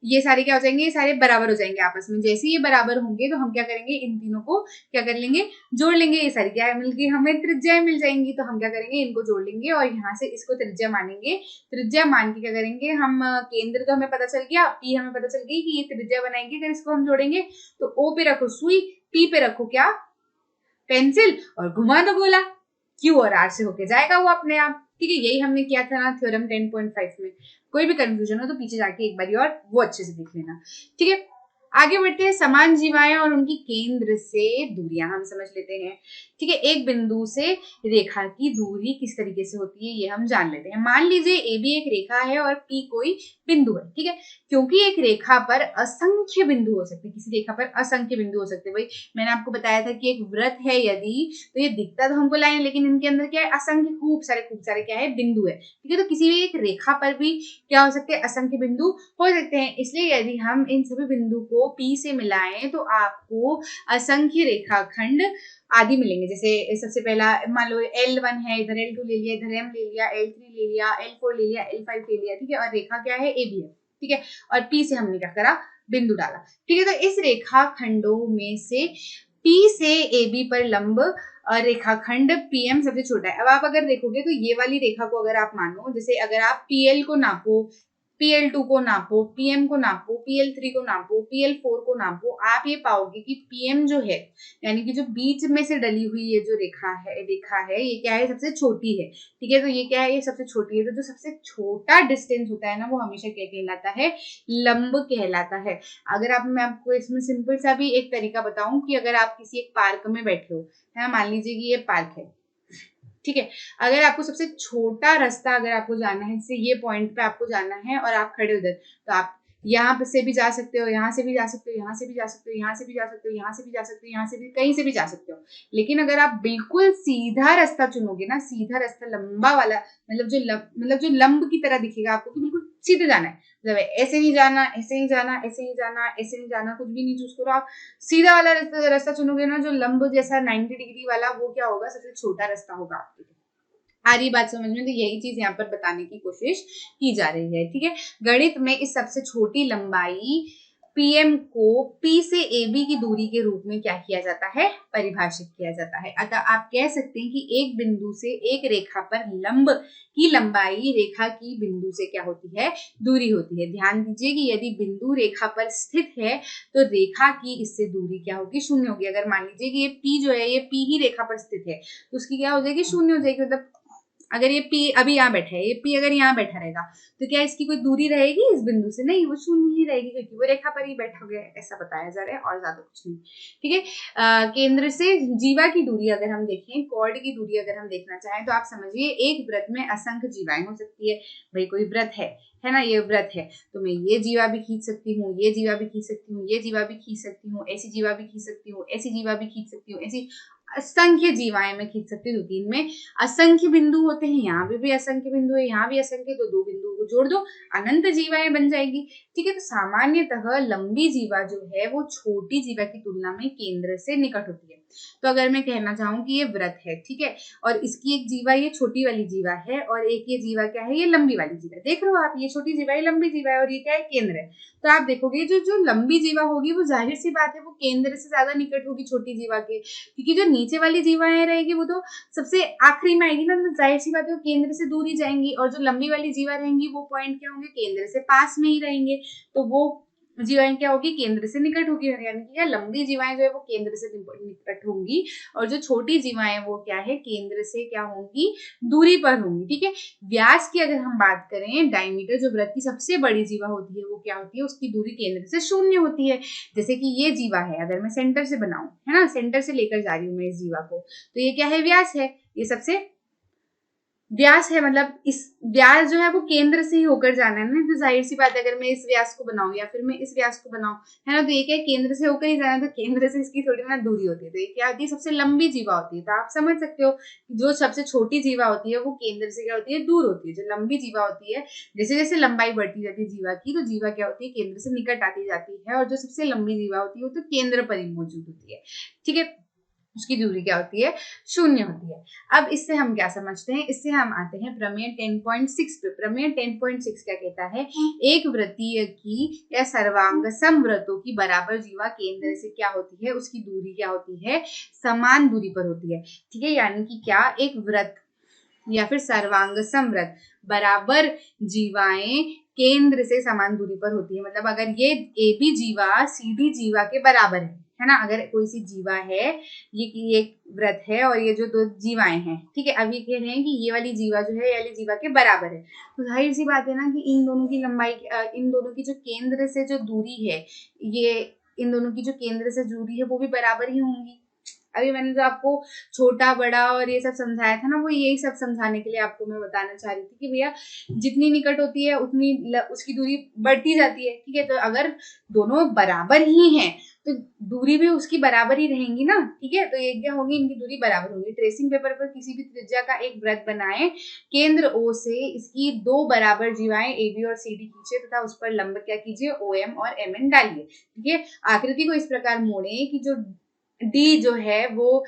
ये सारे क्या हो जाएंगे, ये सारे बराबर हो जाएंगे आपस में। जैसे ये बराबर होंगे तो हम क्या करेंगे, इन तीनों को क्या कर लेंगे, जोड़ लेंगे। ये सारी क्या मिलके हमें त्रिज्याएं मिल जाएंगी, तो हम क्या करेंगे, इनको जोड़ लेंगे और यहाँ से इसको त्रिज्या मानेंगे। त्रिज्या मान के क्या करेंगे हम, केंद्र तो हमें पता चल गया, P हमें पता चल गई कि ये त्रिज्या बनाएंगे। अगर इसको हम जोड़ेंगे तो O पे रखो सुई, P पे रखो क्या, पेंसिल, और घुमा दो गोला, Q और R से होके जाएगा वो अपने आप। ठीक है, यही हमने किया था ना थ्योरम 10.5 में। कोई भी कंफ्यूजन हो तो पीछे जाके एक बारी और वो अच्छे से देख लेना। ठीक है, आगे बढ़ते हैं। समान जीवाएं और उनकी केंद्र से दूरियां हम समझ लेते हैं। ठीक है, एक बिंदु से रेखा की दूरी किस तरीके से होती है ये हम जान लेते हैं। मान लीजिए AB एक रेखा है और P कोई बिंदु है। ठीक है, क्योंकि एक रेखा पर असंख्य बिंदु हो सकते हैं, किसी रेखा पर असंख्य बिंदु हो सकते हैं। भाई मैंने आपको बताया था कि एक वृत्त है यदि, तो ये दिखता तो हमको लाइन, लेकिन इनके अंदर क्या है, असंख्य खूब सारे क्या है, बिंदु है। ठीक है, तो किसी भी एक रेखा पर भी क्या हो सकते हैं, असंख्य बिंदु हो सकते हैं। इसलिए यदि हम इन सभी बिंदु को P से मिलाएं तो आपको असंख्य रेखाखंड आदि मिलेंगे। जैसे सबसे पहला मान लो L1 है, इधर L2 ले लिया, इधर M ले लिया, L3 ले लिया, L4 ले लिया, L5 ले लिया। ठीक है, और रेखा क्या है, AB है। ठीक है, और P से हमने क्या करा, बिंदु डाला। ठीक है, तो इस रेखा खंडों में से P से AB पर लंब रेखाखंड PM सबसे छोटा है। अब आप अगर देखोगे तो ये वाली रेखा को अगर आप मानो, जैसे अगर आप PL को नापो, PL2 को नापो, PM को नापो, PL3 को नापो, PL4 को नापो, आप ये पाओगे कि PM जो है, यानी कि जो बीच में से डली हुई ये जो रेखा है ये क्या है, सबसे छोटी है। ठीक है, तो ये क्या है, ये सबसे छोटी है। तो जो सबसे छोटा डिस्टेंस होता है ना, वो हमेशा क्या कहलाता है, लंब कहलाता है। अगर मैं आपको इसमें सिंपल सा भी एक तरीका बताऊं कि अगर आप किसी एक पार्क में बैठे हो, है, मान लीजिए कि ये पार्क है। ठीक है, अगर आपको सबसे छोटा रास्ता अगर आपको जाना है, जैसे ये पॉइंट पे आपको जाना है और आप खड़े उधर, तो आप यहाँ से भी जा सकते हो, यहाँ से भी जा सकते हो, यहाँ से भी जा सकते हो, यहाँ से भी जा सकते हो, यहाँ से भी जा सकते हो, यहाँ से भी, कहीं से भी जा सकते हो। लेकिन अगर आप बिल्कुल सीधा रास्ता चुनोगे ना, सीधा रास्ता लंबा वाला, मतलब जो लंब की तरह दिखेगा आपको कि बिल्कुल सीधे जाना है, मतलब ऐसे नहीं जाना, ऐसे नहीं जाना, ऐसे नहीं जाना, ऐसे नहीं जाना, कुछ भी नहीं चूज करो, आप सीधा वाला रास्ता चुनोगे ना, जो लंब जैसा 90 डिग्री वाला, वो क्या होगा, सबसे छोटा रास्ता होगा आपके लिए। आ रही बात समझ में? तो यही चीज यहाँ पर बताने की कोशिश की जा रही है। ठीक है, गणित में इस सबसे छोटी लंबाई PM को P से AB की दूरी के रूप में क्या किया जाता है, परिभाषित किया जाता है। अतः आप कह सकते हैं कि एक बिंदु से एक रेखा पर लंब की लंबाई रेखा की बिंदु से क्या होती है, दूरी होती है। ध्यान दीजिए कि यदि बिंदु रेखा पर स्थित है तो रेखा की इससे दूरी क्या होगी, शून्य होगी। अगर मान लीजिए कि ये P जो है, ये P ही रेखा पर स्थित है तो उसकी क्या हो जाएगी, शून्य हो जाएगी। मतलब अगर ये P अभी यहाँ बैठा है, ये P अगर यहाँ बैठा रहेगा तो क्या इसकी कोई दूरी रहेगी इस बिंदु से, नहीं, वो शून्य ही रहेगी क्योंकि वो रेखा पर ही बैठा गया है, ऐसा बताया जा रहा है और ज्यादा कुछ नहीं। ठीक है, केंद्र से जीवा की दूरी अगर हम देखें, कॉर्ड की दूरी अगर हम देखना चाहें तो आप समझिए एक व्रत में असंख्य जीवाएं हो सकती है। भाई कोई व्रत है ना, ये व्रत है तो मैं ये जीवा भी खींच सकती हूँ, ये जीवा भी खींच सकती हूँ, ये जीवा भी खींच सकती हूँ, ऐसी जीवा भी खींच सकती हूँ, ऐसी जीवा भी खींच सकती हूँ, ऐसी असंख्य जीवाएं मैं खींच सकती हूँ। तीन में असंख्य बिंदु होते हैं, यहाँ भी असंख्य बिंदु है, यहाँ भी असंख्य, तो दो बिंदुओं को जोड़ दो, अनंत जीवाएं बन जाएगी। ठीक है, तो सामान्यतः लंबी जीवा जो है वो छोटी जीवा की तुलना में केंद्र से निकट होती है। तो अगर मैं कहना चाहूँ कि ये व्रत है, ठीक है, और इसकी एक जीवा ये छोटी वाली जीवा है और एक ये जीवा क्या है, ये लंबी वाली जीवा है। देख रहे हो आप, ये छोटी जीवा है, लंबी जीवा है और ये क्या है, केंद्र है। तो आप देखोगे जो लंबी जीवा होगी वो जाहिर सी बात है वो केंद्र से ज्यादा निकट होगी छोटी जीवा के, क्योंकि जो नीचे वाली जीवाएं रहेगी वो तो सबसे आखिरी में आएगी ना, तो जाहिर सी बात है वो केंद्र से दूर ही जाएंगी, और जो लंबी वाली जीवा रहेंगी वो पॉइंट क्या होंगे, केंद्र से पास में ही रहेंगे, तो वो जीवाएं क्या होगी, केंद्र से निकट होगी। यानी कि लंबी जीवाएं जो है वो केंद्र से निकट होंगी और जो छोटी जीवाएं वो क्या है, केंद्र से क्या होंगी, दूरी पर होंगी। ठीक है, व्यास की अगर हम बात करें, डायमीटर जो व्रत की सबसे बड़ी जीवा होती है वो क्या होती है, उसकी दूरी केंद्र से शून्य होती है। जैसे कि ये जीवा है, अगर मैं सेंटर से बनाऊं, है ना, सेंटर से लेकर जा रही हूँ मैं इस जीवा को, तो ये क्या है, व्यास है, ये सबसे व्यास है। मतलब इस व्यास जो है वो केंद्र से ही होकर जाना है ना, तो जाहिर सी बात है अगर मैं इस व्यास को बनाऊं या फिर मैं इस व्यास को बनाऊं, है ना, तो ये क्या है, केंद्र से होकर ही जाना है, तो केंद्र से इसकी थोड़ी ना दूरी होती है, तो ये क्या होती है, सबसे लंबी जीवा होती है। तो आप समझ सकते हो जो सबसे छोटी जीवा होती है वो केंद्र से क्या होती है, दूर होती है। जो लंबी जीवा होती है, जैसे जैसे लंबाई बढ़ती जाती है जीवा की, तो जीवा क्या होती है, केंद्र से निकट आती जाती है, और जो सबसे लंबी जीवा होती है वो तो केंद्र पर ही मौजूद होती है। ठीक है, उसकी दूरी क्या होती है, शून्य होती है। अब इससे हम क्या समझते हैं, इससे हम आते हैं प्रमेय 10.6 पे। प्रमेय 10.6 क्या कहता है, एक वृत्तीय की या सर्वांग समवृत्तों की बराबर जीवा केंद्र से क्या होती है, उसकी दूरी क्या होती है, समान दूरी पर होती है। ठीक है, यानी कि क्या, एक वृत्त या फिर सर्वांग समवृत्त बराबर जीवाएं केंद्र से समान दूरी पर होती है। मतलब अगर ये ए बी जीवा सी डी जीवा के बराबर है ना, अगर कोई सी जीवा है, ये एक व्रत है और ये जो दो जीवाएं हैं, ठीक है, अब ये कह रहे हैं कि ये वाली जीवा जो है ये वाली जीवा के बराबर है, तो जाहिर सी बात है ना कि इन दोनों की लंबाई, इन दोनों की जो केंद्र से जो दूरी है, ये इन दोनों की जो केंद्र से दूरी है वो भी बराबर ही होंगी। अभी मैंने जो आपको छोटा बड़ा और ये सब समझाया था ना, वो यही सब समझाने के लिए आपको मैं बताना चाह रही थी कि भैया जितनी निकट होती है उतनी उसकी दूरी बढ़ती जाती है। ठीक है, तो अगर दोनों बराबर ही हैं तो दूरी भी उसकी बराबर ही रहेंगी ना। ठीक है, तो ये क्या होगी, इनकी दूरी बराबर होगी। ट्रेसिंग पेपर पर किसी भी त्रिज्या का एक वृत्त बनाएं, केंद्र O से इसकी दो बराबर जीवाएं AB और CD खींचे तथा उस पर लंब क्या कीजिए, OM और MN डालिए। ठीक है, आकृति को इस प्रकार मोड़े कि जो D जो है वो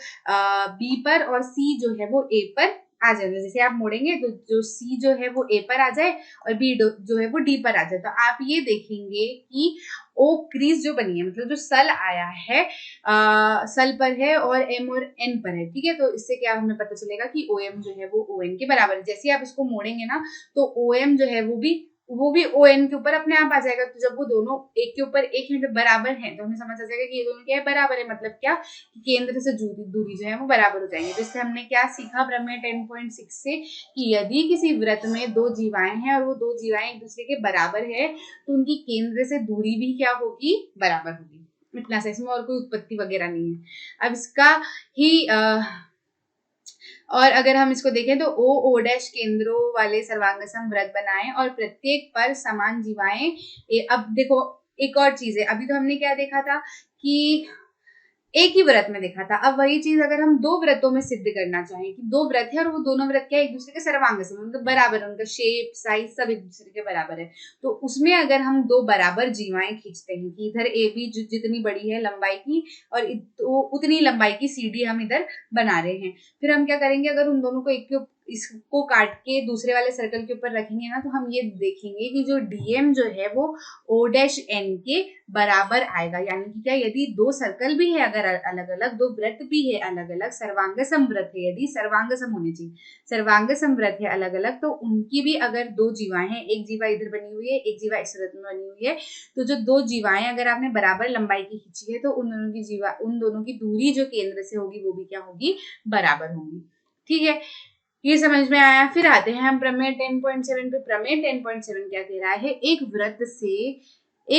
B पर और C जो है वो A पर आ जाए। जैसे आप मोड़ेंगे तो जो C जो है वो A पर आ जाए और B जो है वो D पर आ जाए। तो आप ये देखेंगे कि O क्रीज जो बनी है, मतलब जो सल आया है, सल पर है और M और N पर है। ठीक है, तो इससे क्या हमें पता चलेगा कि OM जो है वो ON के बराबर है। जैसे आप इसको मोड़ेंगे ना तो OM जो है वो भी ON के ऊपर अपने आप आ जाएगा। तो जब वो दोनों एक के ऊपर एक है बराबर हैं तो हमें समझ आ जाएगा कि ये दोनों क्या है, बराबर है। मतलब क्या, कि केंद्र से दूरी जो है वो बराबर हो जाएंगे। तो इससे हमने क्या सीखा प्रमेय 10.6 से, कि यदि किसी वृत्त में दो जीवाएं हैं और वो दो जीवाएं एक दूसरे के बराबर है तो उनकी केंद्र से दूरी भी क्या होगी, बराबर होगी। इतना सा, इसमें और कोई उत्पत्ति वगैरह नहीं है। अब इसका ही और अगर हम इसको देखें तो O डैश केंद्रों वाले सर्वांगसम वृत्त बनाएं और प्रत्येक पर समान जीवाएं। अब देखो एक और चीज है, अभी तो हमने क्या देखा था कि एक ही व्रत में देखा था। अब वही चीज अगर हम दो व्रतों में सिद्ध करना चाहें कि दो व्रत है और वो दोनों व्रत क्या एक दूसरे के सर्वांग से मतलब बराबर है, उनका शेप साइज सब एक दूसरे के बराबर है, तो उसमें अगर हम दो बराबर जीवाएं खींचते हैं कि इधर ए बी जितनी बड़ी है लंबाई की और तो उतनी लंबाई की CD हम इधर बना रहे हैं, फिर हम क्या करेंगे, अगर उन दोनों को इसको काट के दूसरे वाले सर्कल के ऊपर रखेंगे ना, तो हम ये देखेंगे कि जो डीएम जो है वो ओ डैश एन के बराबर आएगा। यानी कि क्या, यदि दो सर्कल भी है अगर अलग अलग, दो वृत्त भी है अलग अलग, सर्वांगसम वृत्त है, यदि सर्वांगसम होने चाहिए, सर्वांगसम वृत्त है अलग अलग, तो उनकी भी अगर दो जीवाएं हैं, एक जीवा इधर बनी हुई है, एक जीवा इस वृत्त में बनी हुई है, तो जो दो जीवाएं अगर आपने बराबर लंबाई की खींची है, तो उन दोनों की दूरी जो केंद्र से होगी वो भी क्या होगी, बराबर होगी। ठीक है, ये समझ में आया। फिर आते हैं हम प्रमेय 10.7 पे। प्रमेय 10.7 क्या कह रहा है, एक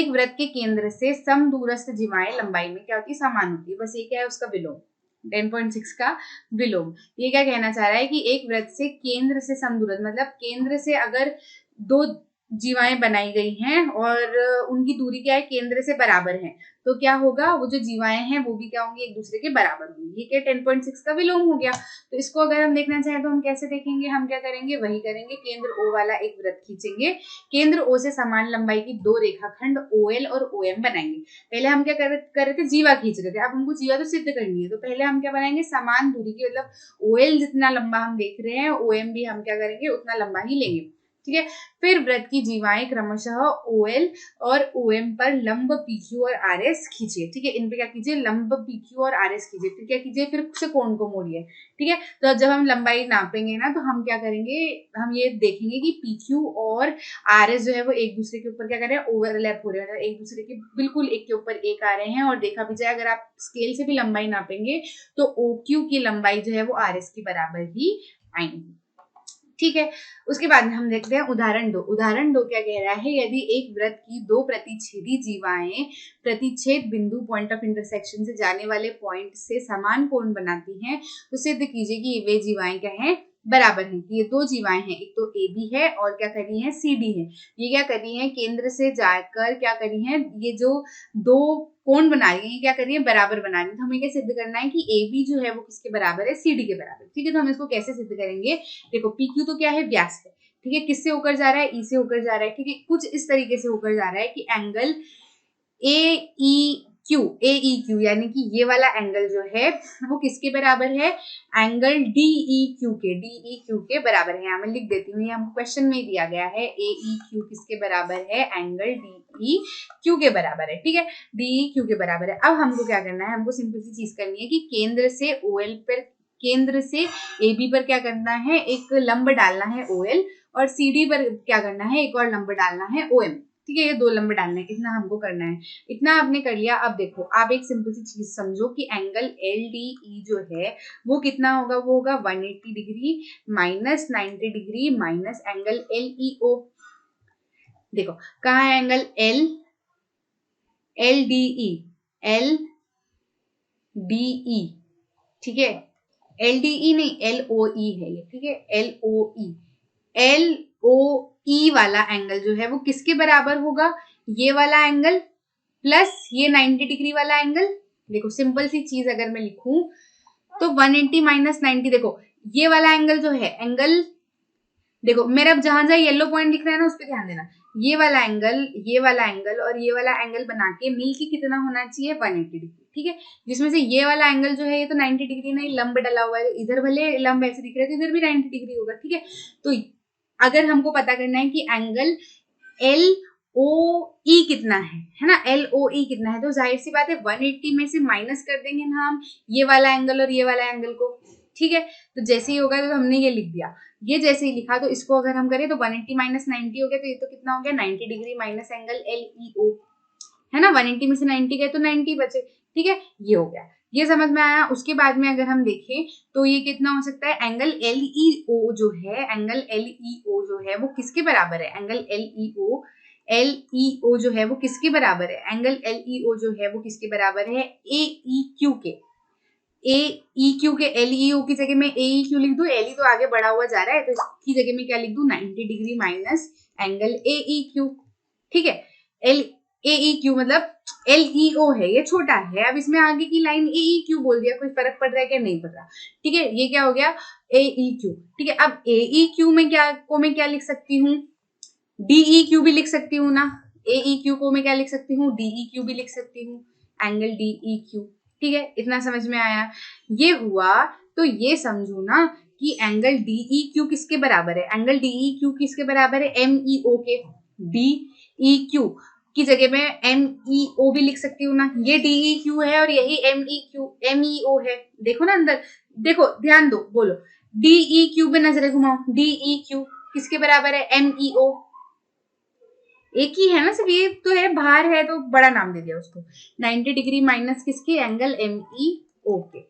वृत्त के केंद्र से समदूरस्थ जीवाएं लंबाई में क्या होती है, समान होती है। बस ये क्या है, उसका विलोम, 10.6 का विलोम। ये क्या कहना चाह रहा है कि एक वृत्त से केंद्र से समदूरस्थ, मतलब केंद्र से अगर दो जीवाएं बनाई गई हैं और उनकी दूरी क्या है, केंद्र से बराबर है, तो क्या होगा, वो जो जीवाएं हैं वो भी क्या होंगी, एक दूसरे के बराबर होंगी। ठीक है, 10.6 का विलोम हो गया। तो इसको अगर हम देखना चाहें तो हम कैसे देखेंगे, हम क्या करेंगे, वही करेंगे, केंद्र ओ वाला एक वृत्त खींचेंगे, केंद्र ओ से समान लंबाई की दो रेखाखंड OL और OM बनाएंगे। पहले हम क्या कर रहे थे, जीवा खींच रहे थे, अब हमको जीवा तो सिद्ध करनी है, तो पहले हम क्या बनाएंगे, समान दूरी की, मतलब OL जितना लंबा हम देख रहे हैं, OM भी हम क्या करेंगे, उतना लंबा ही लेंगे। ठीक है, फिर वृत्त की जीवाएं क्रमशः OL और OM पर लंब PQ और RS खींचिए। ठीक है, इन पे क्या कीजिए, लंब PQ और RS कीजिए। फिर क्या कीजिए, फिर से कोण को मोड़िए। ठीक है, तो जब हम लंबाई नापेंगे ना, तो हम क्या करेंगे, हम ये देखेंगे कि PQ और RS जो है वो एक दूसरे के ऊपर क्या कर रहे हैं, ओवरलैप हो रहे हैं, एक दूसरे के बिल्कुल एक के ऊपर एक आ रहे हैं। और देखा भी जाए, अगर आप स्केल से भी लंबाई नापेंगे तो OQ की लंबाई जो है वो RS के बराबर ही आएंगी। ठीक है, उसके बाद हम देखते हैं उदाहरण 2। उदाहरण 2 क्या कह रहा है, यदि एक वृत्त की दो प्रतिच्छेदी जीवाएं प्रतिच्छेद बिंदु पॉइंट ऑफ इंटरसेक्शन से जाने वाले पॉइंट से समान कोण बनाती हैं, तो सिद्ध कीजिए कि वे जीवाएं क्या हैं, बराबर हैं। ये दो जीवाएं हैं, एक तो AB है और क्या कर रही है, CD है। ये क्या कर रही है, केंद्र से जाकर क्या कर रही है, ये जो दो कोण बना रही है, क्या कर रही है, बराबर बना रही है। तो हमें क्या सिद्ध करना है कि AB जो है वो किसके बराबर है, CD के बराबर। ठीक है, तो हम इसको कैसे सिद्ध करेंगे, देखो PQ तो क्या है, व्यास है। ठीक है, किससे होकर जा रहा है, E से होकर जा रहा है। ठीक है, कुछ इस तरीके से होकर जा रहा है कि एंगल AEQ यानी कि ये वाला एंगल जो है वो किसके बराबर है, एंगल DEQ के बराबर है। यहाँ मैं लिख देती हूँ, ये हमको क्वेश्चन में दिया गया है, AEQ किसके बराबर है, एंगल DEQ के बराबर है। ठीक है, DEQ के बराबर है। अब हमको क्या करना है, हमको सिंपल सी चीज करनी है कि केंद्र से AB पर क्या करना है, एक लंब डालना है OL, और CD पर क्या करना है, एक और लंब डालना है OM। ठीक है, ये दो लंब डालने हैं, इतना हमको करना है। इतना आपने कर लिया। अब देखो, आप एक सिंपल सी चीज समझो कि एंगल LDE जो है वो कितना होगा, वो होगा 180 degree minus 90 degree minus angle LEO। देखो कहाँ है एंगल LDE। ठीक है, LDE नहीं, LOE है ये। ठीक है, LOE वाला एंगल जो है वो किसके बराबर होगा, ये वाला एंगल प्लस ये 90 डिग्री वाला एंगल। देखो सिंपल सी चीज अगर मैं लिखूं तो 180 माइनस 90, देखो ये वाला एंगल जो है, एंगल देखो मेरा जहां जहां येलो पॉइंट दिख रहा है ना, उस पर ध्यान देना। ये वाला एंगल और ये वाला एंगल बना के मिल के कितना होना चाहिए, 180 डिग्री। ठीक है, जिसमें से ये वाला एंगल जो है ये तो 90 डिग्री नहीं, लंब डला हुआ है, इधर भले लंब ऐसे दिख रहा है तो इधर भी 90 डिग्री होगा। ठीक है, तो अगर हमको पता करना है कि एंगल LOE कितना है ना, LOE कितना है, तो जाहिर सी बात है 180 में से माइनस कर देंगे ना हम ये वाला एंगल और ये वाला एंगल को। ठीक है, तो जैसे ही होगा तो हमने ये लिख दिया, ये जैसे ही लिखा, तो इसको अगर हम करें तो 180 माइनस 90 हो गया, तो ये तो कितना हो गया, 90 डिग्री माइनस एंगल LEO है ना, 180 में से 90 गए तो 90 बचे। ठीक है, ये हो गया, ये समझ में आया। उसके बाद में अगर हम देखें तो ये कितना हो सकता है, एंगल LEO जो है वो किसके बराबर है, एंगल LEO जो है वो किसके बराबर है, एंगल LEO जो है वो किसके बराबर है, AEQ के। AEQ के LEO की जगह में AEQ लिख दूं, LE तो आगे बढ़ा हुआ जा रहा है तो इसकी जगह में क्या लिख दूं, 90 डिग्री माइनस एंगल AEQ। ठीक है, AEQ मतलब LEO है, ये छोटा है, अब इसमें आगे की लाइन AEQ बोल दिया, कोई फर्क पड़ रहा है क्या, नहीं पड़ रहा। ठीक है, ये क्या हो गया, AEQ। ठीक है, अब AEQ में क्या लिख सकती हूँ, DEQ भी लिख सकती हूँ ना, AEQ को मैं क्या लिख सकती हूँ, DEQ भी लिख सकती हूँ, एंगल DEQ। ठीक है, इतना समझ में आया। ये हुआ तो ये समझो ना कि एंगल डीई क्यू किसके बराबर है, एंगल डीई क्यू किसके बराबर है, एम ई ओ के। डीई क्यू की जगह में एम ई ओ भी लिख सकती हूँ ना, ये डीई क्यू है और यही एम ई ओ है। देखो ना अंदर, देखो ध्यान दो, बोलो डीई क्यू पे नजरें घुमाओ, डीई क्यू किसके बराबर है, एम ई ओ। एक ही है ना, सिर्फ ये तो है, बाहर है तो बड़ा नाम दे दिया उसको। 90 डिग्री माइनस किसके, एंगल एम ई ओ के।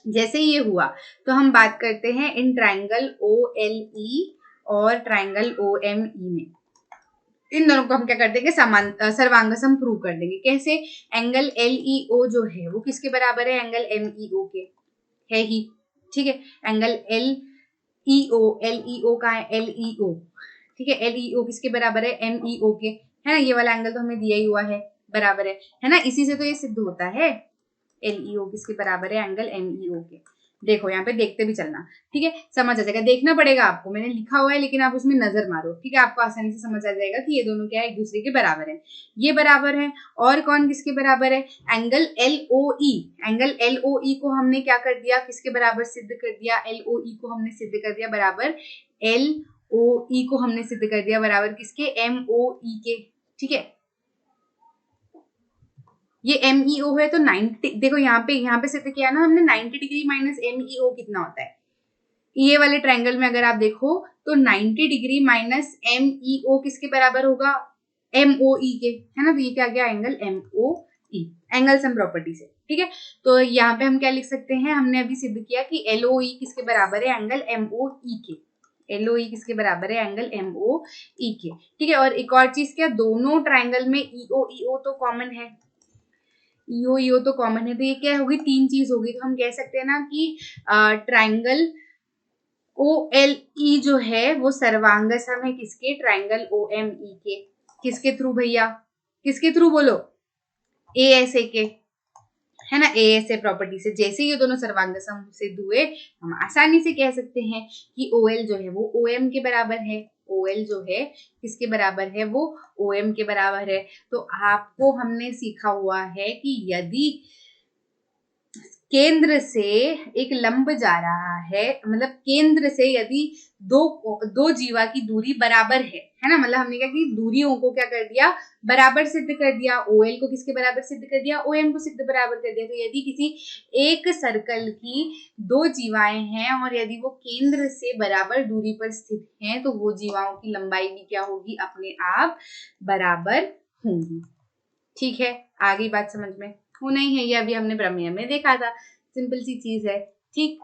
जैसे ये हुआ तो हम बात करते हैं in triangle O L E और ट्राइंगल ओ एम ई में। इन दोनों को हम क्या कर देंगे, सर्वांगसम प्रूव कर देंगे। कैसे, एंगल एल ई ओ जो है वो किसके बराबर है, एंगल एम ई ओ के, है ही, ठीक है। एंगल एल ई ओ का है, एल ई ओ, ठीक है। एल ई ओ किसके बराबर है, एम ई ओ के, है ना। ये वाला एंगल तो हमें दिया ही हुआ है, बराबर है ना। इसी से तो ये सिद्ध होता है, एल ई ओ किसके बराबर है, एंगल एम ई ओ के। देखो यहाँ पे देखते भी चलना, ठीक है, समझ आ जाएगा। देखना पड़ेगा आपको, मैंने लिखा हुआ है लेकिन आप उसमें नजर मारो, ठीक है। आपको आसानी से समझ आ जाएगा कि ये दोनों क्या है, एक दूसरे के बराबर है। ये बराबर है, और कौन किसके बराबर है, एंगल एल ओ ई। एंगल एल ओ ई को हमने क्या कर दिया, किसके बराबर सिद्ध कर दिया, एल ओ ई को हमने सिद्ध कर दिया बराबर, एल ओ ई को हमने सिद्ध कर दिया बराबर किसके, एम ओ ई के, ठीक है। ये एम ई ओ है तो 90, देखो यहाँ पे सिद्ध किया ना हमने, 90 डिग्री माइनस एम ई ओ कितना होता है, ये वाले ट्रायंगल में अगर आप देखो तो 90 डिग्री माइनस एम ई ओ किसके बराबर होगा, एम ओ ई के, है ना। तो ये क्या गया, एंगल एम ओ ई, एंगल सम प्रॉपर्टी से, ठीक है। तो यहाँ पे हम क्या लिख सकते हैं, हमने अभी सिद्ध किया कि एल ओ ई किसके बराबर है, एंगल एम ओ ई के। एल ओ ई किसके बराबर है, एंगल एम ओ ई के, ठीक है। और एक और चीज क्या, दोनों ट्राइंगल में ई ओ तो कॉमन है, ईओ तो कॉमन है। तो ये क्या होगी, तीन चीज होगी। तो हम कह सकते हैं ना कि ट्राइंगल ओ एल ई जो है वो सर्वांगसम है किसके, ट्राइंगल ओ एम ई के। किसके थ्रू भैया, किसके थ्रू बोलो, ए एस ए के, है ना। ए एस ए प्रॉपर्टी से जैसे ये दोनों सर्वांगसम सिद्ध हुए, हम आसानी से कह सकते हैं कि ओ एल जो है वो ओ एम के बराबर है। ओ एल जो है किसके बराबर है, वो ओ एम के बराबर है। तो आपको हमने सीखा हुआ है कि यदि केंद्र से एक लंब जा रहा है, मतलब केंद्र से यदि दो जीवा की दूरी बराबर है ना, मतलब हमने क्या कि दूरियों को क्या कर दिया, बराबर सिद्ध कर दिया। ओएल को किसके बराबर सिद्ध कर दिया, ओएम को सिद्ध बराबर कर दिया। तो यदि किसी एक सर्कल की दो जीवाएं हैं और यदि वो केंद्र से बराबर दूरी पर स्थित हैं, तो वो जीवाओं की लंबाई भी क्या होगी, अपने आप बराबर होंगी, ठीक है। आगे बात समझ में होना ही है, ये अभी हमने प्रमेय में देखा था, सिंपल सी चीज है, ठीक।